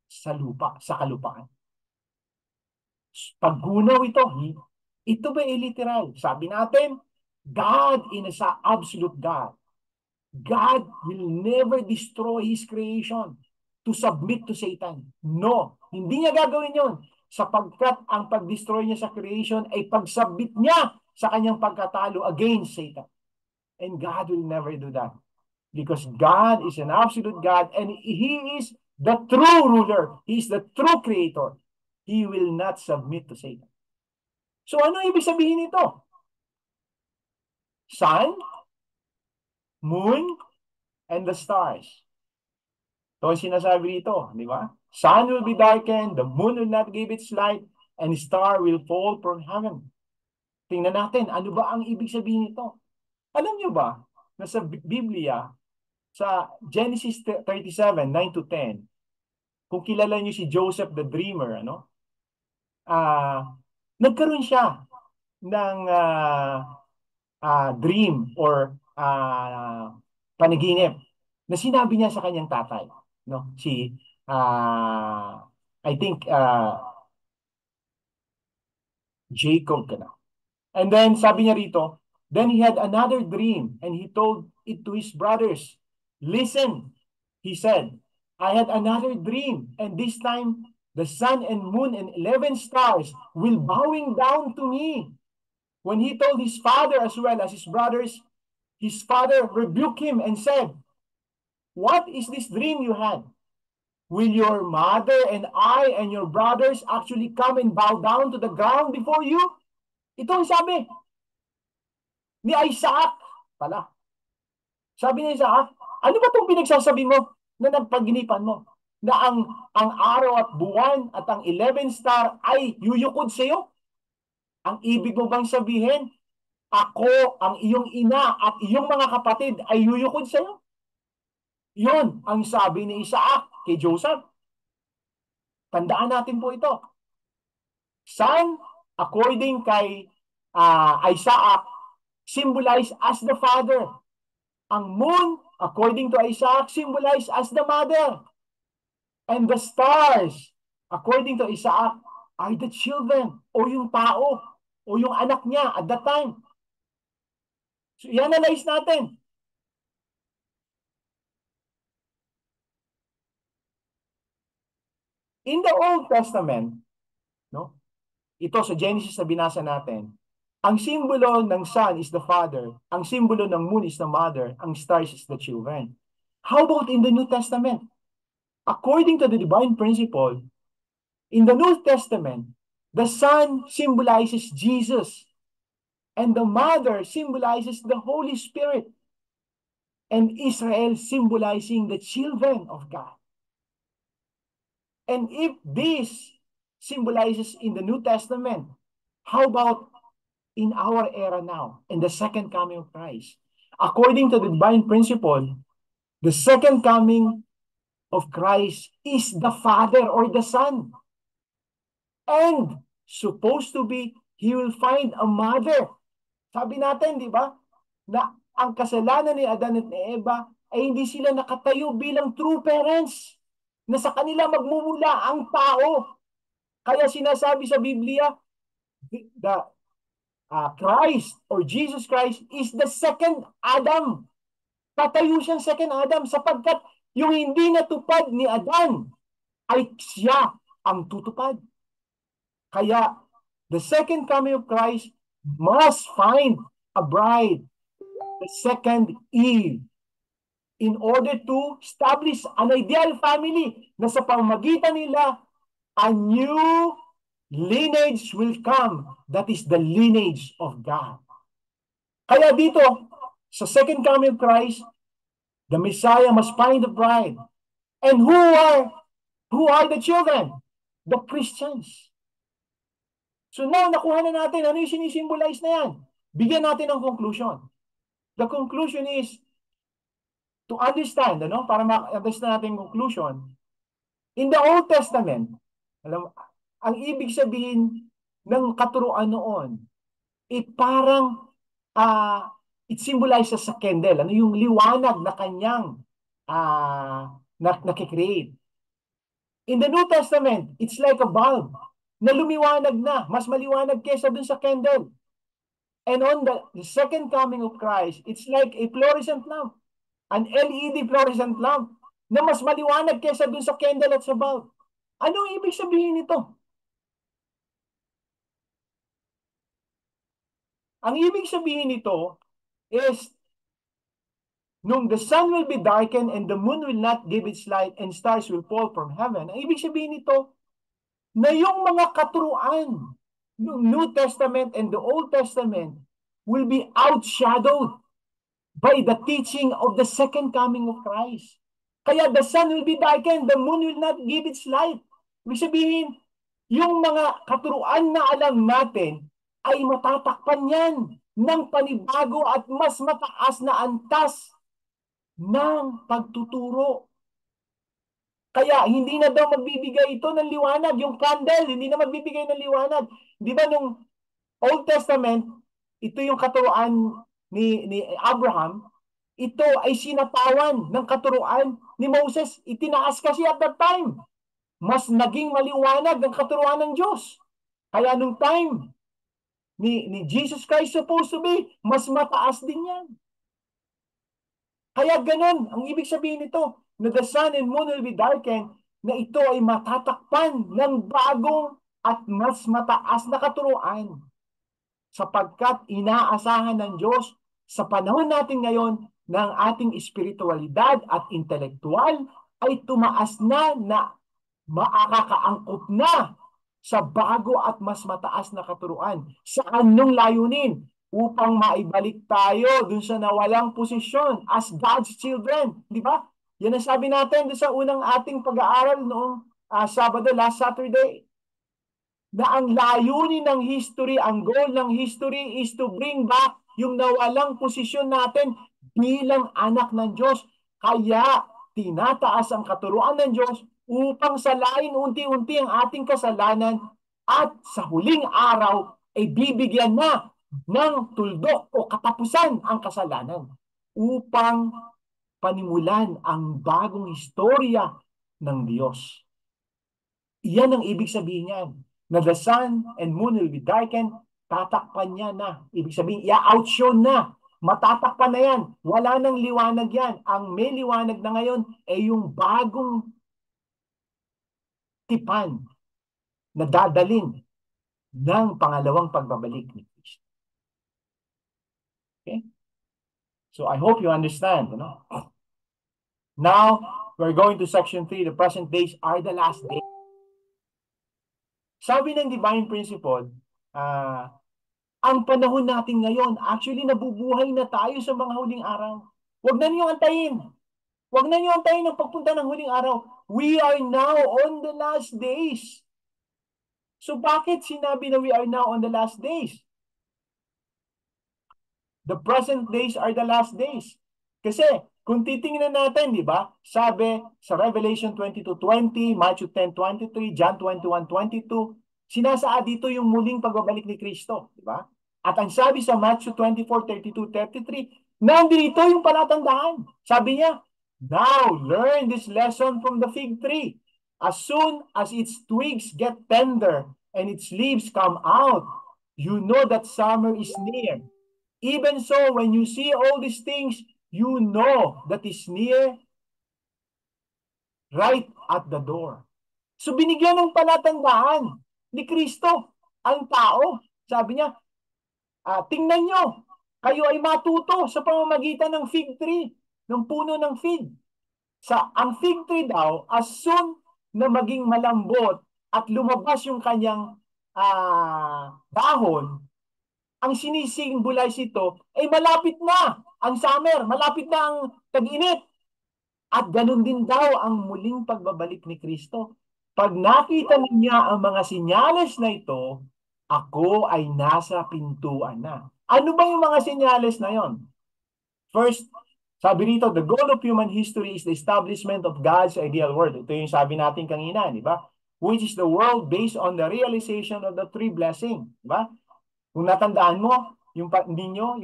sa lupa, sa kalupaan. Paggunaw ito, ito ba literal? Sabi natin, God is an absolute God. God will never destroy His creation to submit to Satan. No, hindi niya gagawin yon sapagkat ang pag-destroy niya sa creation ay pag-submit niya sa kanyang pagkatalo against Satan. And God will never do that. Because God is an absolute God and He is the true ruler. He is the true creator. He will not submit to Satan. So ano ibig sabihin nito? Sun, moon, and the stars. Ito ang sinasabi dito, di ba? Sun will be darkened, the moon will not give its light, and the star will fall from heaven. Tingnan natin, ano ba ang ibig sabihin nito? Alam niyo ba, na sa Biblia, sa Genesis 37, 9 to 10, kung kilala niyo si Joseph the Dreamer, nagkaroon siya ng dream or panaginip na sinabi niya sa kanyang tatay, no? I think Jacob ka na. And then sabi niya rito, then he had another dream and he told it to his brothers. Listen, he said, I had another dream and this time the sun and moon and 11 stars will bowing down to me. When he told his father as well as his brothers, his father rebuked him and said, what is this dream you had? Will your mother and I and your brothers actually come and bow down to the ground before you? Ito ang sabi ni Isaac pala. Sabi ni Isaac, ano ba itong pinagsasabi mo na nagpaginipan mo? Na ang araw at buwan at ang 11 star ay yuyukod sa iyo? Ang ibig mo bang sabihin, ako, ang iyong ina at iyong mga kapatid ay yuyukod sa iyo? Yun ang sabi ni Isaac kay Joseph. Tandaan natin po ito. Sun, according kay Isaac, symbolized as the father. Ang moon, according to Isaac, symbolized as the mother. And the stars, according to Isaac, are the children o yung tao o yung anak niya at that time. So, i-analyze natin. In the Old Testament, no? Ito sa Genesis na binasa natin, ang simbolo ng sun is the father, ang simbolo ng moon is the mother, ang stars is the children. How about in the New Testament? According to the divine principle, in the New Testament, the sun symbolizes Jesus, and the mother symbolizes the Holy Spirit, and Israel symbolizing the children of God. And if this symbolizes in the New Testament, how about in our era now, in the second coming of Christ? According to the divine principle, the second coming of Christ is the Father or the Son. And supposed to be, He will find a mother. Sabi natin, di ba, na ang kasalanan ni Adan at ni Eva ay hindi sila nakatayo bilang true parents, na sa kanila magmumula ang tao. Kaya sinasabi sa Biblia, the Christ or Jesus Christ is the second Adam. Tatayo siyang second Adam sapagkat yung hindi natupad ni Adan ay siya ang tutupad. Kaya the second coming of Christ must find a bride, the second Eve, in order to establish an ideal family na sa pamamagitan nila, a new lineage will come. That is the lineage of God. Kaya dito, sa second coming of Christ, the Messiah must find the bride. And who are the children? The Christians. So now, nakuha na natin ano yung sinisimbolize na yan. Bigyan natin ng conclusion. The conclusion is, to understand, ano, para ma-understand natin yung conclusion, in the Old Testament, ang ibig sabihin ng katuruan noon, parang, it symbolizes sa candle, ano yung liwanag na kanyang nakikreate. In the New Testament, it's like a bulb na lumiwanag na, mas maliwanag kesa dun sa candle. And on the second coming of Christ, it's like a fluorescent lamp, an LED fluorescent lamp, na mas maliwanag kesa dun sa candle at sa bulb. Anong ibig sabihin nito? Ang ibig sabihin nito is, nung the sun will be darkened and the moon will not give its light and stars will fall from heaven, ang ibig sabihin nito, na yung mga katuruan ng New Testament and the Old Testament will be outshadowed by the teaching of the second coming of Christ. Kaya the sun will be darkened, the moon will not give its light. Ibig sabihin, yung mga katuruan na alam natin ay matatakpan yan ng panibago at mas mataas na antas ng pagtuturo. Kaya hindi na daw magbibigay ito ng liwanag. Yung candle, hindi na magbibigay ng liwanag. Di ba nung Old Testament, ito yung katuruan ni Abraham, ito ay sinatawan ng katuruan ni Moses. Itinaas kasi at that time. Mas naging maliwanag ang katuruan ng Diyos. Kaya nung time ni Jesus Christ supposed to be, mas mataas din yan. Kaya ganun, ang ibig sabihin nito, na the sun and moon will be darkened, na ito ay matatakpan ng bagong at mas mataas na katuruan. Sapagkat inaasahan ng Diyos sa panahon natin ngayon ng ating espiritualidad at intelektual ay tumaas na makakaangkop na sa bago at mas mataas na katuruan. Sa anong layunin? Upang maibalik tayo dun sa nawalang posisyon as God's children. Di ba? Yan ang sabi natin dun sa unang ating pag-aaral noong Sabado, last Saturday. Na ang layunin ng history, ang goal ng history is to bring back yung nawalang posisyon natin bilang anak ng Diyos. Kaya tinataas ang katuruan ng Diyos upang salain unti-unti ang ating kasalanan at sa huling araw ay bibigyan na ng tuldok o katapusan ang kasalanan upang panimulan ang bagong istorya ng Diyos. Iyan ang ibig sabihin niyan. Na the sun and moon will be darkened, tatakpan niya na. Ibig sabihin, i-outshone na. Matatakpan na yan. Wala nang liwanag yan. Ang may liwanag na ngayon ay yung bagong tipan na dadalin ng pangalawang pagbabalik ni Kristo. Okay? So I hope you understand. You know? Now, we're going to section 3. The present days are the last days. Sabi ng divine principle, ang panahon natin ngayon, actually nabubuhay na tayo sa mga huling araw. Huwag na niyo antayin. Huwag na niyo antayin ang pagpunta ng huling araw. We are now on the last days. So bakit sinabi na we are now on the last days? The present days are the last days. Kasi kung titingnan natin, di ba? Sabi sa Revelation 22:20, Matthew 10:23, John 21:22, sinasaad dito yung muling pagbabalik ni Kristo, di ba? At ang sabi sa Matthew 24:32-33, nandito yung palatandaan. Sabi niya, now learn this lesson from the fig tree. As soon as its twigs get tender and its leaves come out, you know that summer is near. Even so, when you see all these things, you know that is near, right at the door. So binigyan ng palatandaan ni Kristo ang tao. Sabi niya, tingnan nyo, kayo ay matuto sa pamamagitan ng fig tree, ng puno ng fig. Ang fig tree daw, as soon na maging malambot at lumabas yung kanyang dahon, ang sinisimbolize ito ay malapit na ang summer, malapit na ang tag-init. At ganun din daw ang muling pagbabalik ni Kristo. Pag nakita niya ang mga sinyales na ito, ako ay nasa pintuan na. Ano ba yung mga sinyales na yon? First, sabi rito, the goal of human history is the establishment of God's ideal world. Ito yung sabi natin kanina, di ba? Which is the world based on the realization of the three blessings. Di ba? Kung natandaan mo, yung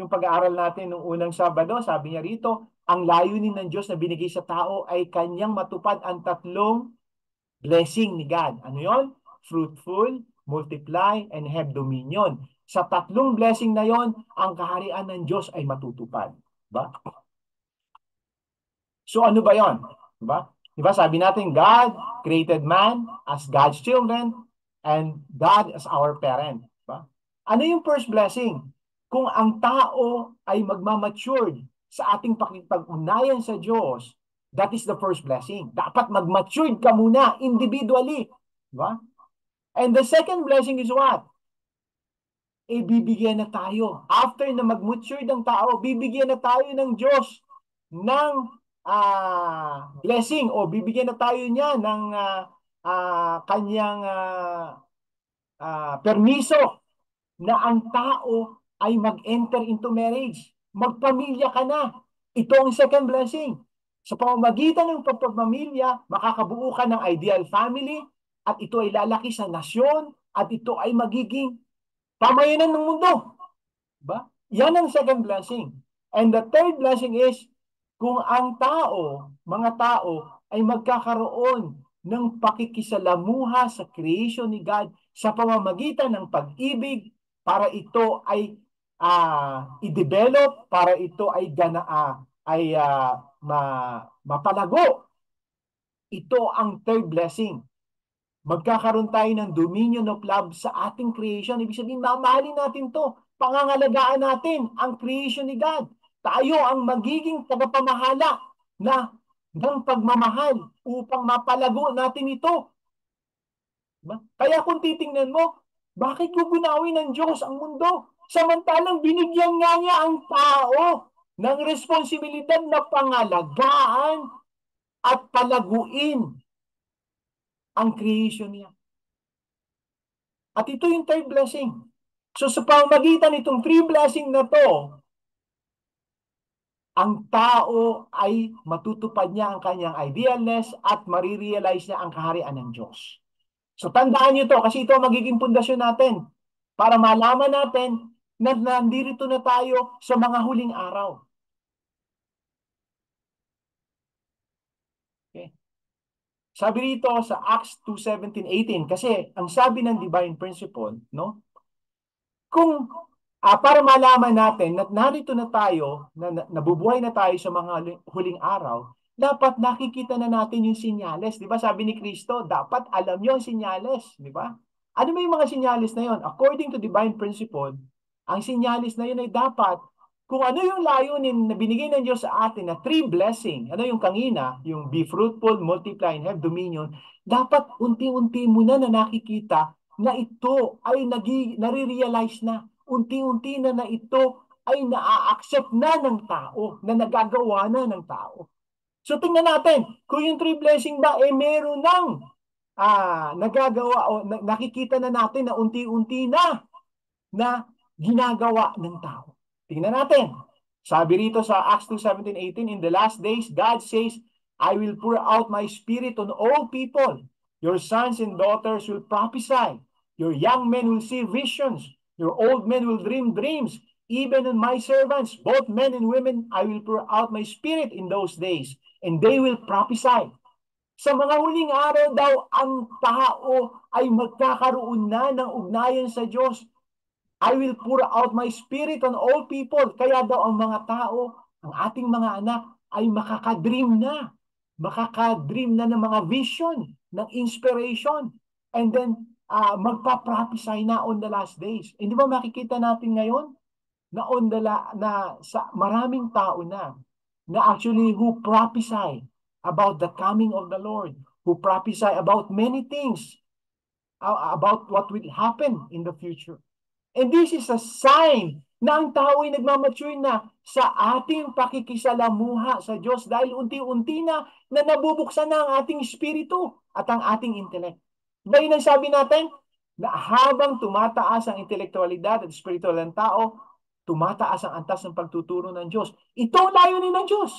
pag-aaral natin nung unang Sabado, sabi niya rito, ang layunin ng Diyos na binigay sa tao ay kanyang matupad ang tatlong blessing ni God. Ano yon? Fruitful, multiply, and have dominion. Sa tatlong blessing na yon, ang kaharian ng Diyos ay matutupad. Diba? So ano ba yon? Diba? Diba sabi natin, God created man as God's children and God as our parent. Diba? Ano yung first blessing? Kung ang tao ay magmamatured sa ating pakipag-ugnayan sa Diyos, that is the first blessing. Dapat mag-matured ka muna individually. Diba? And the second blessing is what? Bibigyan na tayo. After na mag-mature ng tao, bibigyan na tayo ng Diyos ng blessing o bibigyan na tayo niya ng kanyang permiso na ang tao ay mag-enter into marriage. Magpamilya ka na. Ito ang second blessing. Sa pamamagitan ng pagpapamilya, makakabuo ka ng ideal family at ito ay lalaki sa nasyon at ito ay magiging pamayanan ng mundo. Ba? Yan ang second blessing. And the third blessing is kung ang mga tao ay magkakaroon ng pakikisalamuha sa creation ni God sa pamamagitan ng pag-ibig para ito ay i-develop, para ito ay mapalago. Ito ang third blessing. Magkakaroon tayo ng dominion of love sa ating creation. Ibig sabihin, mamahalin natin to. Pangangalagaan natin ang creation ni God. Tayo ang magiging tagapamahala ng pagmamahal upang mapalago natin ito. Kaya kung titingnan mo, bakit gugunawin ng Diyos ang mundo? Samantalang binigyan nga niya ang tao ng responsibilidad na pangalagaan at palaguin ang creation niya. At ito yung third blessing. So sa pamamagitan itong three blessing na to, ang tao ay matutupad niya ang kanyang idealness at marirealize niya ang kaharian ng Diyos. So tandaan niyo to kasi ito ang magiging pundasyon natin para malaman natin na nandito na tayo sa mga huling araw. Okay. Sabi rito sa Acts 2:17-18 kasi ang sabi ng divine principle, no? Kung para malaman natin na narito na tayo, nabubuhay na tayo sa mga huling araw, dapat nakikita na natin yung sinyales. Di ba sabi ni Kristo, dapat alam nyo ang sinyales. Di ba? Ano ba yung mga sinyales na yon? According to divine principle, ang sinyales na yun ay dapat, kung ano yung layunin na binigay ng Diyos sa atin na three blessing, ano yung kanina, yung be fruitful, multiply, and have dominion, dapat unti-unti mo na nakikita na ito ay nare-realize na unti-unti na ito ay naa-accept na ng tao, na nagagawa na ng tao. So tingnan natin, kung yung three blessing ba, meron ng nagagawa o nakikita na natin na unti-unti na ginagawa ng tao. Tingnan natin. Sabi rito sa Acts 2:17-18, in the last days, God says, I will pour out my spirit on all people. Your sons and daughters will prophesy. Your young men will see visions. Your old men will dream dreams. Even on my servants, both men and women, I will pour out my spirit in those days, and they will prophesy. Sa mga huling araw daw, ang tao ay magkakaroon na ng ugnayan sa Diyos. I will pour out my spirit on all people. Kaya daw ang mga tao, ang ating mga anak, ay makakadream na. Makakadream na ng mga vision, ng inspiration. And then, magpa-prophesy na on the last days. Hindi ba makikita natin ngayon na sa maraming tao na actually who prophesy about the coming of the Lord, who prophesy about many things, about what will happen in the future. And this is a sign na ang tao ay nagmamature na sa ating pakikisalamuha sa Diyos dahil unti-unti na nabubuksan na ang ating espiritu at ang ating intellect. Diba yun ang sabi natin? Na habang tumataas ang intelektualidad at espiritual ng tao, tumataas ang antas ng pagtuturo ng Diyos. Ito ang layunin ng Diyos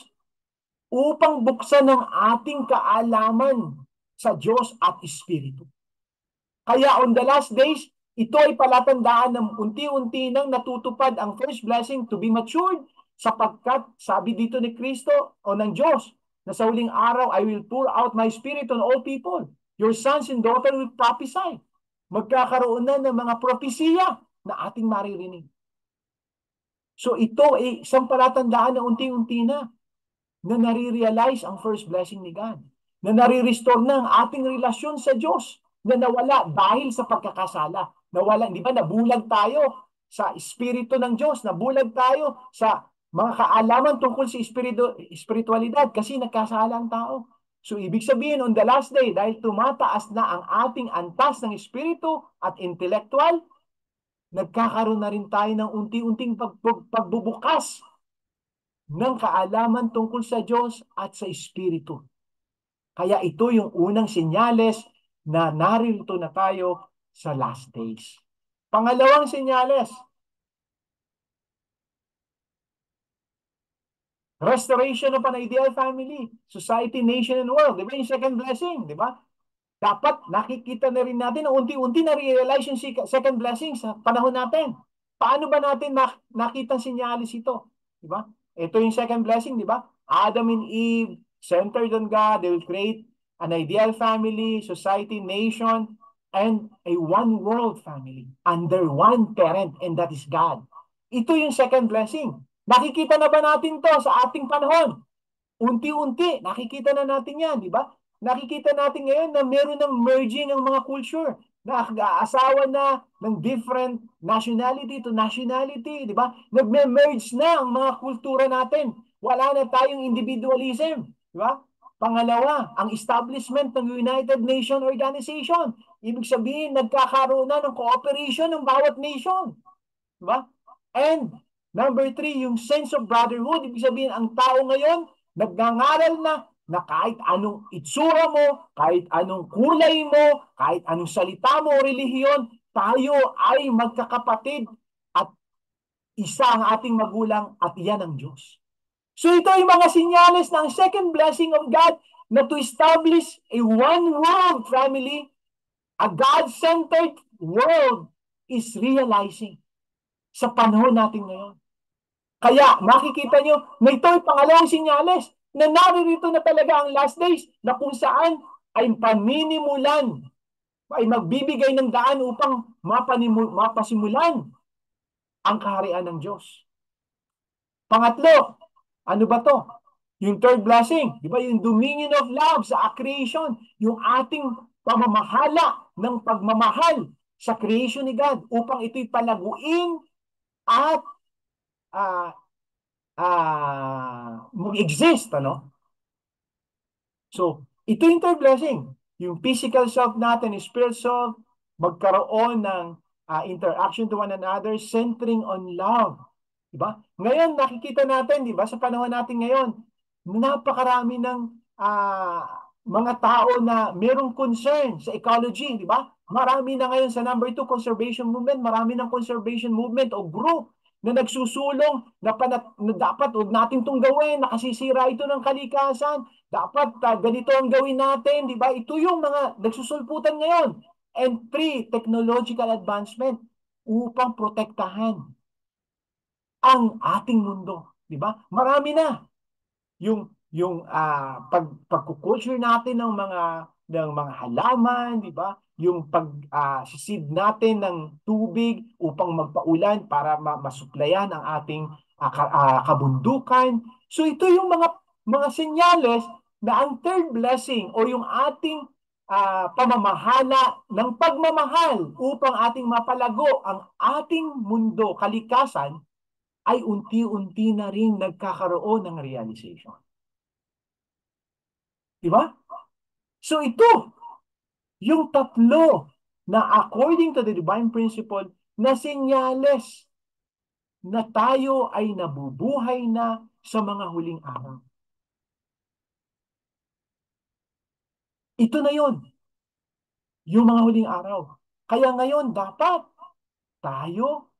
upang buksan ang ating kaalaman sa Diyos at espiritu. Kaya on the last days, ito ay palatandaan ng unti-unti nang natutupad ang first blessing to be matured sapagkat sabi dito ni Kristo o ng Diyos na sa huling araw, I will pour out my spirit on all people. Your sons and daughters will prophesy. Magkakaroon na ng mga propesiya na ating maririnig. So ito ay isang palatandaan na unti-unti na nare-realize ang first blessing ni God. Na nare-restore na ang ating relasyon sa Diyos na nawala dahil sa pagkakasala. Nawala, di ba, nabulag tayo sa espiritu ng Diyos, nabulag tayo sa mga kaalaman tungkol sa espiritualidad kasi nagkasala ang tao. So, ibig sabihin, on the last day, dahil tumataas na ang ating antas ng espiritu at intellectual, nagkakaroon na rin tayo ng unti-unting pagbubukas ng kaalaman tungkol sa Diyos at sa espiritu. Kaya ito yung unang senyales na naririto na tayo sa last days. Pangalawang senyales, restoration of an ideal family, society, nation, and world. Di ba yung second blessing? Di ba? Dapat nakikita na rin natin na unti-unti na-realize yung second blessing sa panahon natin. Paano ba natin nakita sinyalis ito? Di ba? Ito yung second blessing, di ba? Adam and Eve, centered on God, they will create an ideal family, society, nation, and a one world family under one parent, and that is God. Ito yung second blessing. Nakikita na ba natin to sa ating panahon? Unti-unti, nakikita na natin yan, di ba? Nakikita natin ngayon na meron ng merging ng mga culture. Nag-aasawa na ng different nationality to nationality, di ba? Nagme-merge na ang mga kultura natin. Wala na tayong individualism, di ba? Pangalawa, ang establishment ng United Nations Organization. Ibig sabihin, nagkakaroon na ng cooperation ng bawat nation. Di ba? And number three, yung sense of brotherhood. Ibig sabihin, ang tao ngayon, nagngangaral na kahit anong itsura mo, kahit anong kulay mo, kahit anong salita mo o relihiyon, tayo ay magkakapatid at isa ang ating magulang at iyan ang Diyos. So ito ay mga sinyales ng second blessing of God na to establish a one world family, a God-centered world is realizing sa panahon natin ngayon. Kaya makikita nyo na ito ay pangalawang sinyales na naririto na talaga ang last days na kung saan ay paminimulan, ay magbibigay ng daan upang mapasimulan ang kaharian ng Diyos. Pangatlo, ano ba to? Yung third blessing, di ba? Yung dominion of love sa creation, yung ating pamamahala ng pagmamahal sa creation ni God upang ito'y palaguin at mag-exist, ano? So, ito yung third blessing. Yung physical self natin, yung spiritual self, magkaroon ng interaction to one another, centering on love. Diba? Ngayon, nakikita natin, diba, sa panahon natin ngayon, napakarami ng mga tao na merong concern sa ecology, di ba? Marami na ngayon sa number 2 conservation movement, marami ng conservation movement o group na nagsusulong na dapat huwag natin itong gawin, nakasisira ito ng kalikasan, dapat ganito ang gawin natin, di ba? Ito yung mga nagsusulputan ngayon. And three, technological advancement upang protektahan ang ating mundo, di ba? Marami na yung pagkukulture natin ng mga halaman, di ba? Yung sisid natin ng tubig upang magpaulan para masuplayan ang ating kabundukan. So ito yung mga senyales na ang third blessing o yung ating pamamahala ng pagmamahal upang ating mapalago ang ating mundo, kalikasan, ay unti-unti na rin nagkakaroon ng realization. Di ba? So ito, yung tatlo na according to the divine principle na senyales na tayo ay nabubuhay na sa mga huling araw. Ito na yon, yung mga huling araw. Kaya ngayon, dapat tayo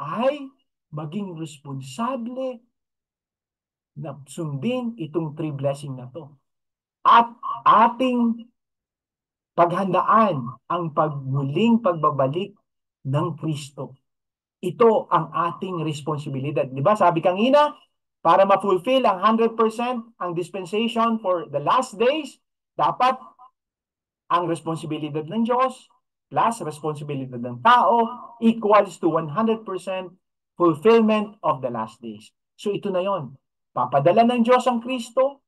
ay maging responsable na sundin itong three blessing na to. At ating paghandaan ang pagmuling pagbabalik ng Kristo. Ito ang ating responsibilidad. Di ba? Sabi kanina, para ma-fulfill ang 100% ang dispensation for the last days, dapat ang responsibilidad ng Diyos plus responsibilidad ng tao equals to 100% fulfillment of the last days. So ito na yon. Papadala ng Diyos ang Kristo,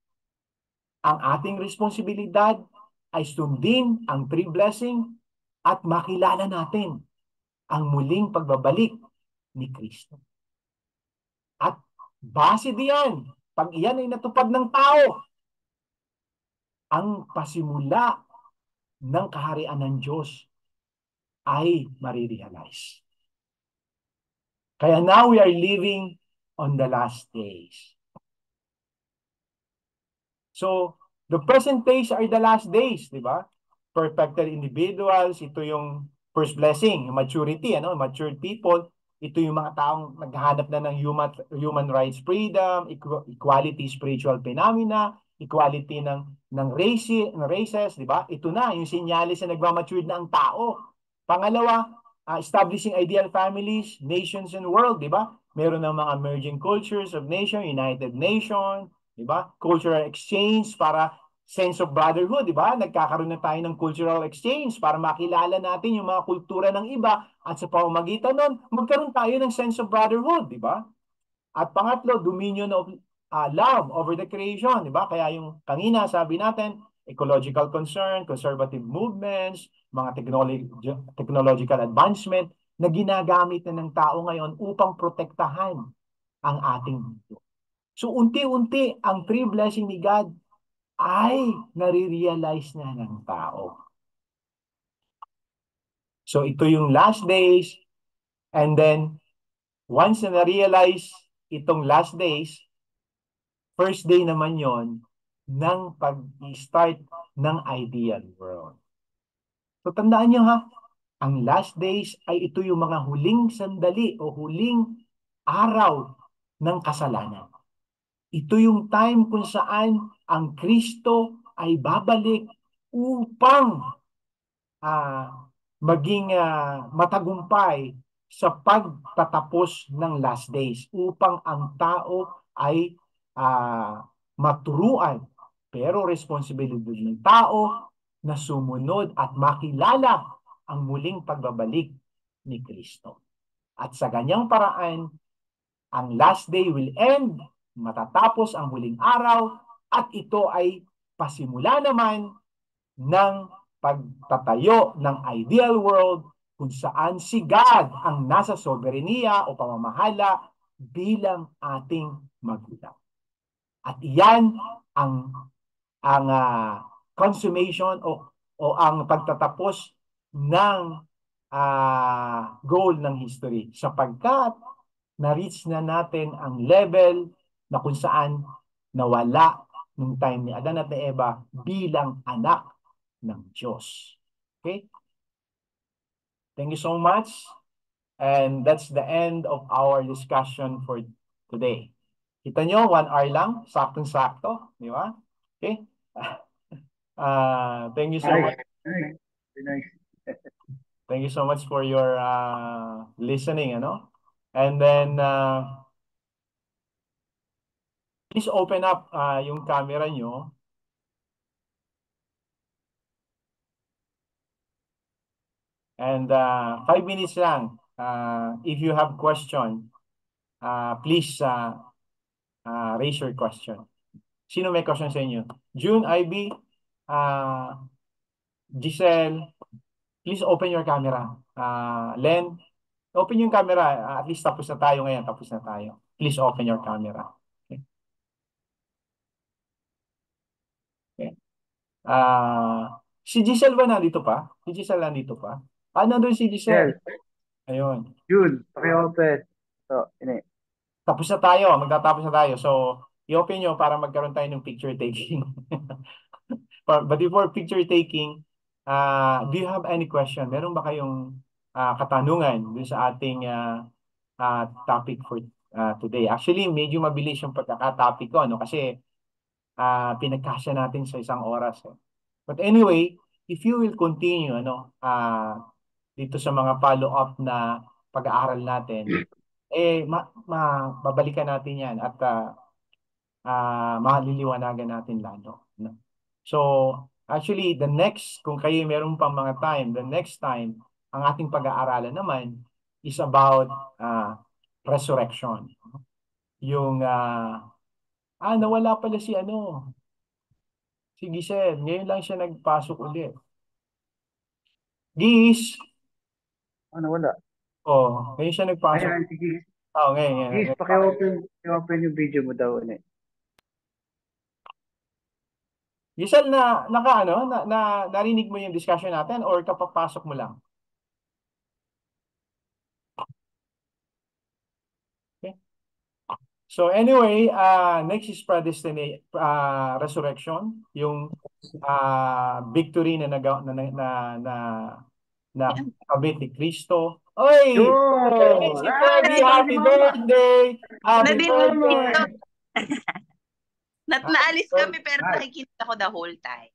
ang ating responsibilidad ay sundin ang three blessing at makilala natin ang muling pagbabalik ni Kristo. At base diyan, pag iyan ay natupad ng tao, ang pasimula ng kaharian ng Diyos ay marirealize. Kaya now we are living on the last days. So, the present days are the last days, di ba? Perfected individuals, ito yung first blessing, yung maturity, matured people. Ito yung mga taong naghahanap na ng human rights freedom, equality spiritual phenomena, equality ng races, di ba? Ito na, yung sinyalis na nagmamature na ang tao. Pangalawa, establishing ideal families, nations, and world, di ba? Meron ng mga emerging cultures of nation, United Nations, di ba? Cultural exchange para sense of brotherhood, di ba? Nagkakaroon na tayo ng cultural exchange para makilala natin yung mga kultura ng iba at sa pamamagitan nun, magkaroon tayo ng sense of brotherhood, di ba? At pangatlo, dominion of love over the creation, di ba? Kaya yung kanina sabi natin, ecological concern, conservative movements, mga technological advancement na ginagamit na ng tao ngayon upang protektahan ang ating mundo. So unti-unti ang three blessing ni God ay nare-realize na ng tao. So ito yung last days, and then once na na-realize itong last days, first day naman yon ng pag-start ng ideal world. So tandaan nyo ha, ang last days ay ito yung mga huling sandali o huling araw ng kasalanan. Ito yung time kung saan ang Kristo ay babalik upang maging matagumpay sa pagtatapos ng last days upang ang tao ay maturuan. Pero responsibilidad ng tao na sumunod at makilala ang muling pagbabalik ni Kristo. At sa ganyang paraan, ang last day will end, matatapos ang huling araw, at ito ay pasimula naman ng pagtatayo ng ideal world kung saan si God ang nasa soberenya o pamamahala bilang ating magulang. At iyan ang consummation o ang pagtatapos ng goal ng history sapagkat na-reach na natin ang level na kung saan nawala nung time ni Adan at ni Eva bilang anak ng Diyos. Okay? Thank you so much. And that's the end of our discussion for today. Kita nyo, 1 hour lang, saktong-sakto, di ba? Okay? Thank you so much. Nice. Nice. Thank you so much for your listening, ano? And then, please open up yung camera nyo. And 5 minutes lang. If you have question, please raise your question. Sino may question sa inyo? June, Ivy, Giselle, please open your camera. Len, open yung camera. At least tapos na tayo ngayon. Tapos na tayo. Please open your camera. Okay. Okay. Si Giselle ba nandito pa? Si Giselle nandito pa? Nandun si Giselle. Yes. Ayun. June, paki-open. So, ini. Tapos na tayo. Magtatapos na tayo. So, i-open nyo para magkaroon tayo ng picture taking. But before picture taking, do you have any question? Meron ba kayong katanungan dun sa ating topic for today? Actually, medyo mabilis yung pagkakatopic ko, ano? Kasi pinagkasya natin sa 1 oras. Eh. But anyway, if you will continue, ano, dito sa mga follow-up na pag-aaral natin, babalikan natin yan at maliliwanagan natin lalo. No? So, actually, kung kayo meron pang mga time, the next time, ang ating pag-aaralan naman is about resurrection. Yung, nawala pala si Giselle. Ngayon lang siya nagpasok ulit. Gis, Wala. ngayon siya nagpasok. Ayan, sige. Ngayon. Please, paki-open yung video mo daw. Ini. Giselle, narinig mo yung discussion natin or kapapasok mo lang? Okay. So anyway, next is resurrection, yung victory na kabit ni Kristo. Oy! Yo! Si Freddy, Ito si happy Mama! birthday! Happy Nandito birthday! Naalis kami pero Nice. nakikinig ako the whole time.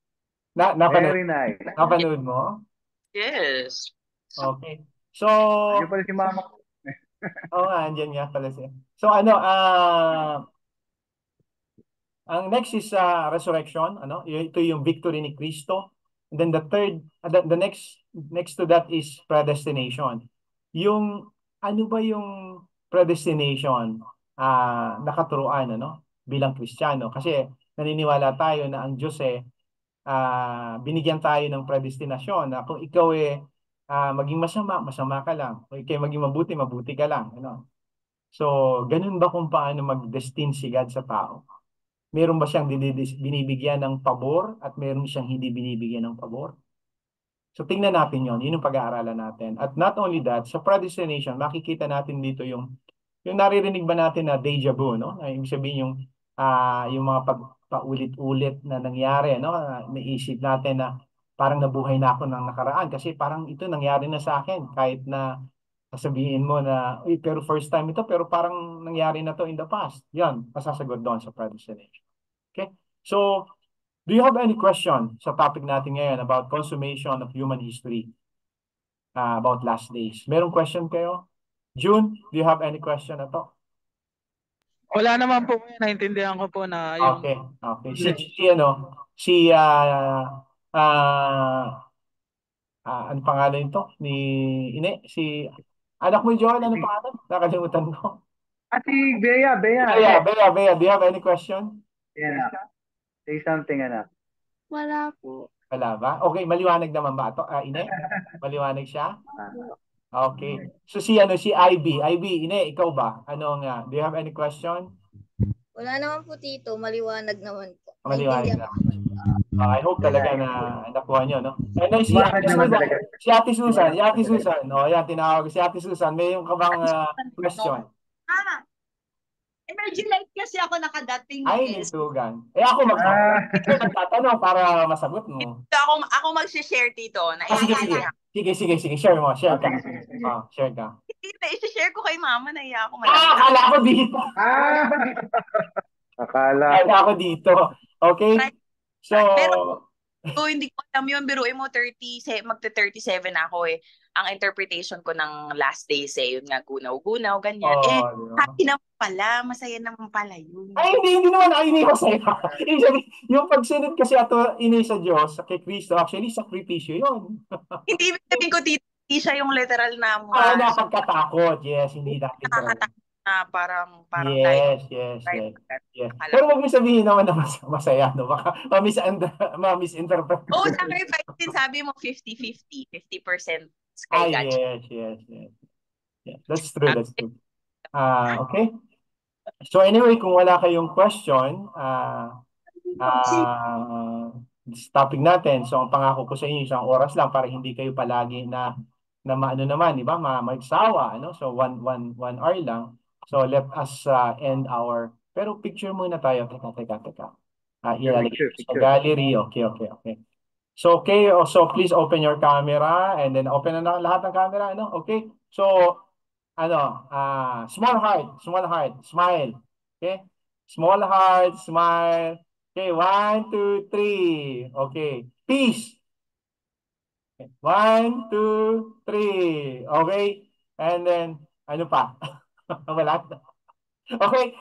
Napanood, Very nice. napanood mo? Yes. Okay. So, Ayun pala si Mama. andyan nga pala siya. So, ang next is resurrection, ito yung victory ni Kristo. And then the third, the next to that is predestination. Yung ano ba yung predestination nakaturuan bilang Kristiyano? Kasi naniniwala tayo na ang Diyos binigyan tayo ng predestinasyon na kung ikaw maging masama, masama ka lang. Kung ikaw maging mabuti, mabuti ka lang. So, ganun ba kung paano mag-destine si God sa tao? Meron ba siyang binibigyan ng pabor at meron siyang hindi binibigyan ng pabor? So tingnan natin yon, yun yung pag-aaralan natin. At not only that, sa predestination, makikita natin dito yung naririnig ba natin na deja vu, no? Ibig sabihin yung mga paulit-ulit na nangyari, no? Naisip natin na parang nabuhay na ako ng nakaraan kasi parang ito nangyari na sa akin kahit na sasabihin mo na, pero first time ito, pero parang nangyari na to in the past. Yan, masasagot doon sa predestination. Okay? So, do you have any question sa topic natin ngayon about consummation of human history about last days? Merong question kayo? June, do you have any question na to? Wala naman po, naintindihan ko po na yung Okay, okay. Ano pangalan ito? Si anak mo, Joel, ano pangalan? Nakalimutan ko. Si Bea. Bea, do you have any question? Yeah. Say something, anak. Wala po. Wala ba? Okay, maliwanag naman ba ito? Maliwanag siya? Okay. So si Ivy. Ivy, ikaw ba? Do you have any question? Wala naman po, Tito. Maliwanag naman po. Maliwanag Naintindihan naman. ko naman po. I hope talaga na nakuha nyo, no? And then si Bakit naman talaga? Ate Susan. Yan, tinawag ko si Ate Susan. May yung kabang question. Emerging light kasi ako nakadating Ay, eh. Lintugan. Eh ako magtatanong para masagot mo. So ako mag-share dito. Sige, sige. Sige. Share mo. Share ka. Sige, sige. Share ka. I-share ko kay mama, naiya ako Akala ko dito. Ah! Akala. Akala ko dito. Okay? So, So, hindi ko alam yun. Biruin mo, magte-37 ako eh. Ang interpretation ko ng last days eh, yun nga, gunaw-gunaw, ganyan. diba? Happy naman pala. Masaya naman pala yun. Ay, hindi naman. Ay, hindi masaya. Ibig sabihin, yung pagsunod kasi ato ini sa Diyos, kay Kristo, actually, sakripisyo yun. Hindi ibig sabihin ko, hindi siya yung literal na Nakakatakot. Yes, hindi natin. nakakatakot na parang Yes. Pero wag mo sabihin naman na masaya, no? Baka ma-misinterpret. Oh, sacrifice din, sabi mo 50-50. 50% kay God. Yes. That's true. Okay. So anyway, kung wala kayong question, this topic natin. So ang pangako ko sa inyo, isang oras lang para hindi kayo palagi na maano naman, di ba? Magsawa, ano? So one hour lang. So let us end our, pero picture muna tayo. Teka. Ilalagay sa gallery. Okay. So please open your camera and then open na lahat ng camera, ano? Okay? So small heart, smile. Okay? Small heart, smile. Okay, 1, 2, 3. Okay. Peace. 1, 2, 3. Okay? And then, ano pa? Wala. Okay.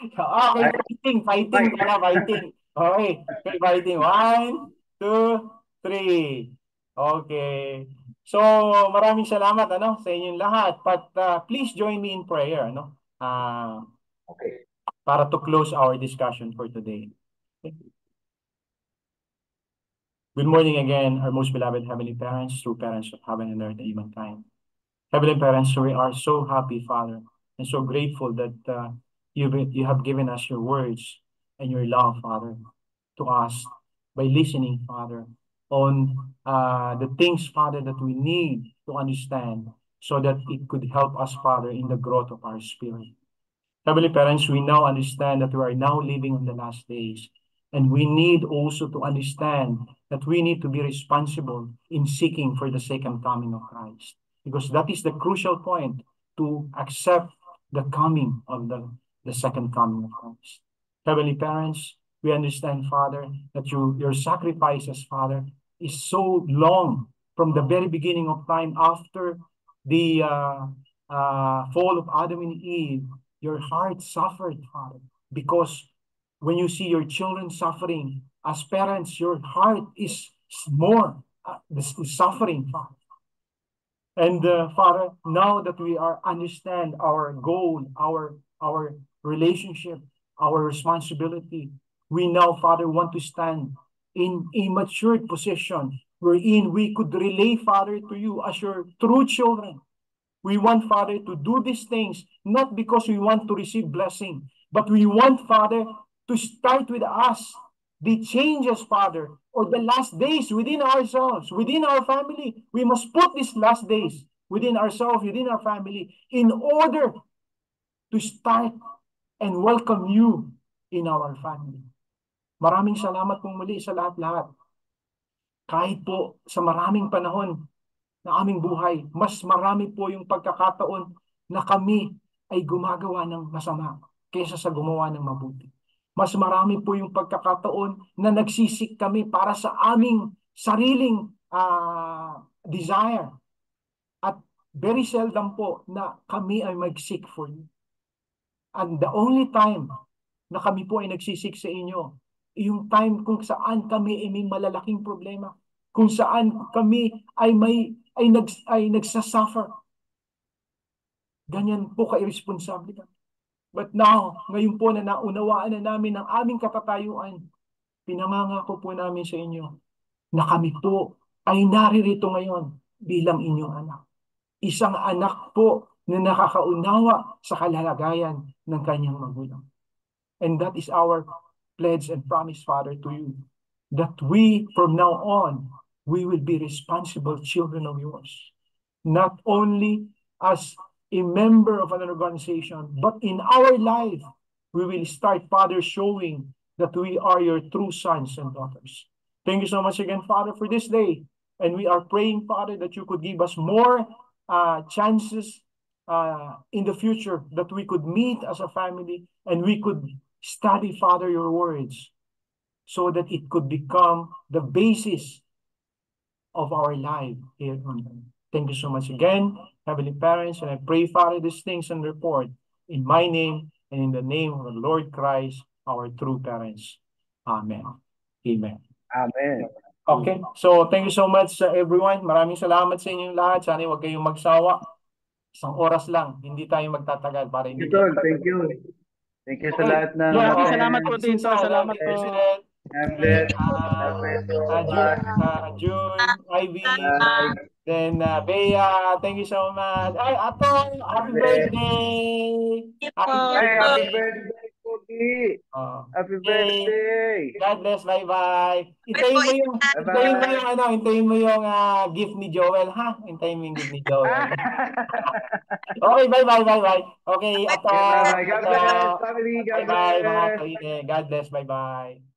Fighting. Okay. Fighting. 1, 2, 3. Okay. So, maraming salamat sa inyong lahat. But please join me in prayer, Okay. para to close our discussion for today. Okay. Good morning again, our most beloved Heavenly Parents, true parents of heaven and earth and humankind. Heavenly Parents, we are so happy, Father, and so grateful that you have given us your words and your love, Father, to us by listening, Father, on the things, Father, that we need to understand so that it could help us, Father, in the growth of our spirit. Heavenly Parents, we now understand that we are now living in the last days. And we need also to understand that we need to be responsible in seeking for the second coming of Christ. Because that is the crucial point to accept the coming of the second coming of Christ. Heavenly Parents, we understand, Father, that your sacrifices, Father, is so long from the very beginning of time after the fall of Adam and Eve. Your heart suffered, Father, because when you see your children suffering, as parents, your heart is more suffering, Father. And Father, now that we understand our goal, our relationship, our responsibility, we now, Father, want to stand in a matured position wherein we could relay, Father, to you as your true children. We want, Father, to do these things, not because we want to receive blessing, but we want, Father, to start with us the changes, Father, or the last days within ourselves, within our family. We must put these last days within ourselves, within our family, in order to start and welcome you in our family. Maraming salamat pong muli sa lahat-lahat. Kahit po sa maraming panahon na aming buhay, mas marami po yung pagkakataon na kami ay gumagawa ng masama kaysa sa gumawa ng mabuti. Mas marami po yung pagkakataon na nagsisik kami para sa aming sariling desire. At very seldom po na kami ay mag-seek for you. And the only time na kami po ay nagsisik sa inyo, yung time kung saan kami ay may malalaking problema, kung saan kami ay nagsasuffer. Ganyan po ka-irresponsable kami. But now, ngayon po na naunawaan na namin ang aming katatayuan, pinangangako po namin sa inyo na kami po ay naririto ngayon bilang inyong anak. Isang anak po na nakakaunawa sa kalalagayan ng kanyang magulang. And that is our pledge and promise, Father, to you, that we, from now on, we will be responsible children of yours. Not only as a member of an organization, but in our life, we will start, Father, showing that we are your true sons and daughters. Thank you so much again, Father, for this day. And we are praying, Father, that you could give us more chances in the future, that we could meet as a family and we could study, Father, your words, so that it could become the basis of our life here on earth. Thank you so much again, Heavenly Parents, and I pray, Father, these things and report in my name and in the name of the Lord Christ, our true parents. Amen. Amen. Amen. Okay, so thank you so much everyone. Maraming salamat sa inyong lahat. Sana huwag kayong magsawa. Isang oras lang, hindi tayo magtatagal para hindi Tol, thank you. Thank you sa Okay. lahat ng Yeah, Maraming okay. salamat po, Tito. Susan, Salamat po. President, God bless. God bless. June, Ivy, Bye. then Bea, thank you so much. Ay, Ato, happy birthday! Happy Hey, happy birthday! birthday, Cookie. Oh, Happy yay. birthday. God bless, bye-bye. Bye po, Hintayin mo yung gift ni Joel, ha? Hintayin mo yung gift ni Joel. Okay, bye-bye. Okay, Ato, Okay, bye-bye. God Ato. bless, family. God Bye-bye, mga bless. kaine. God bless, bye-bye.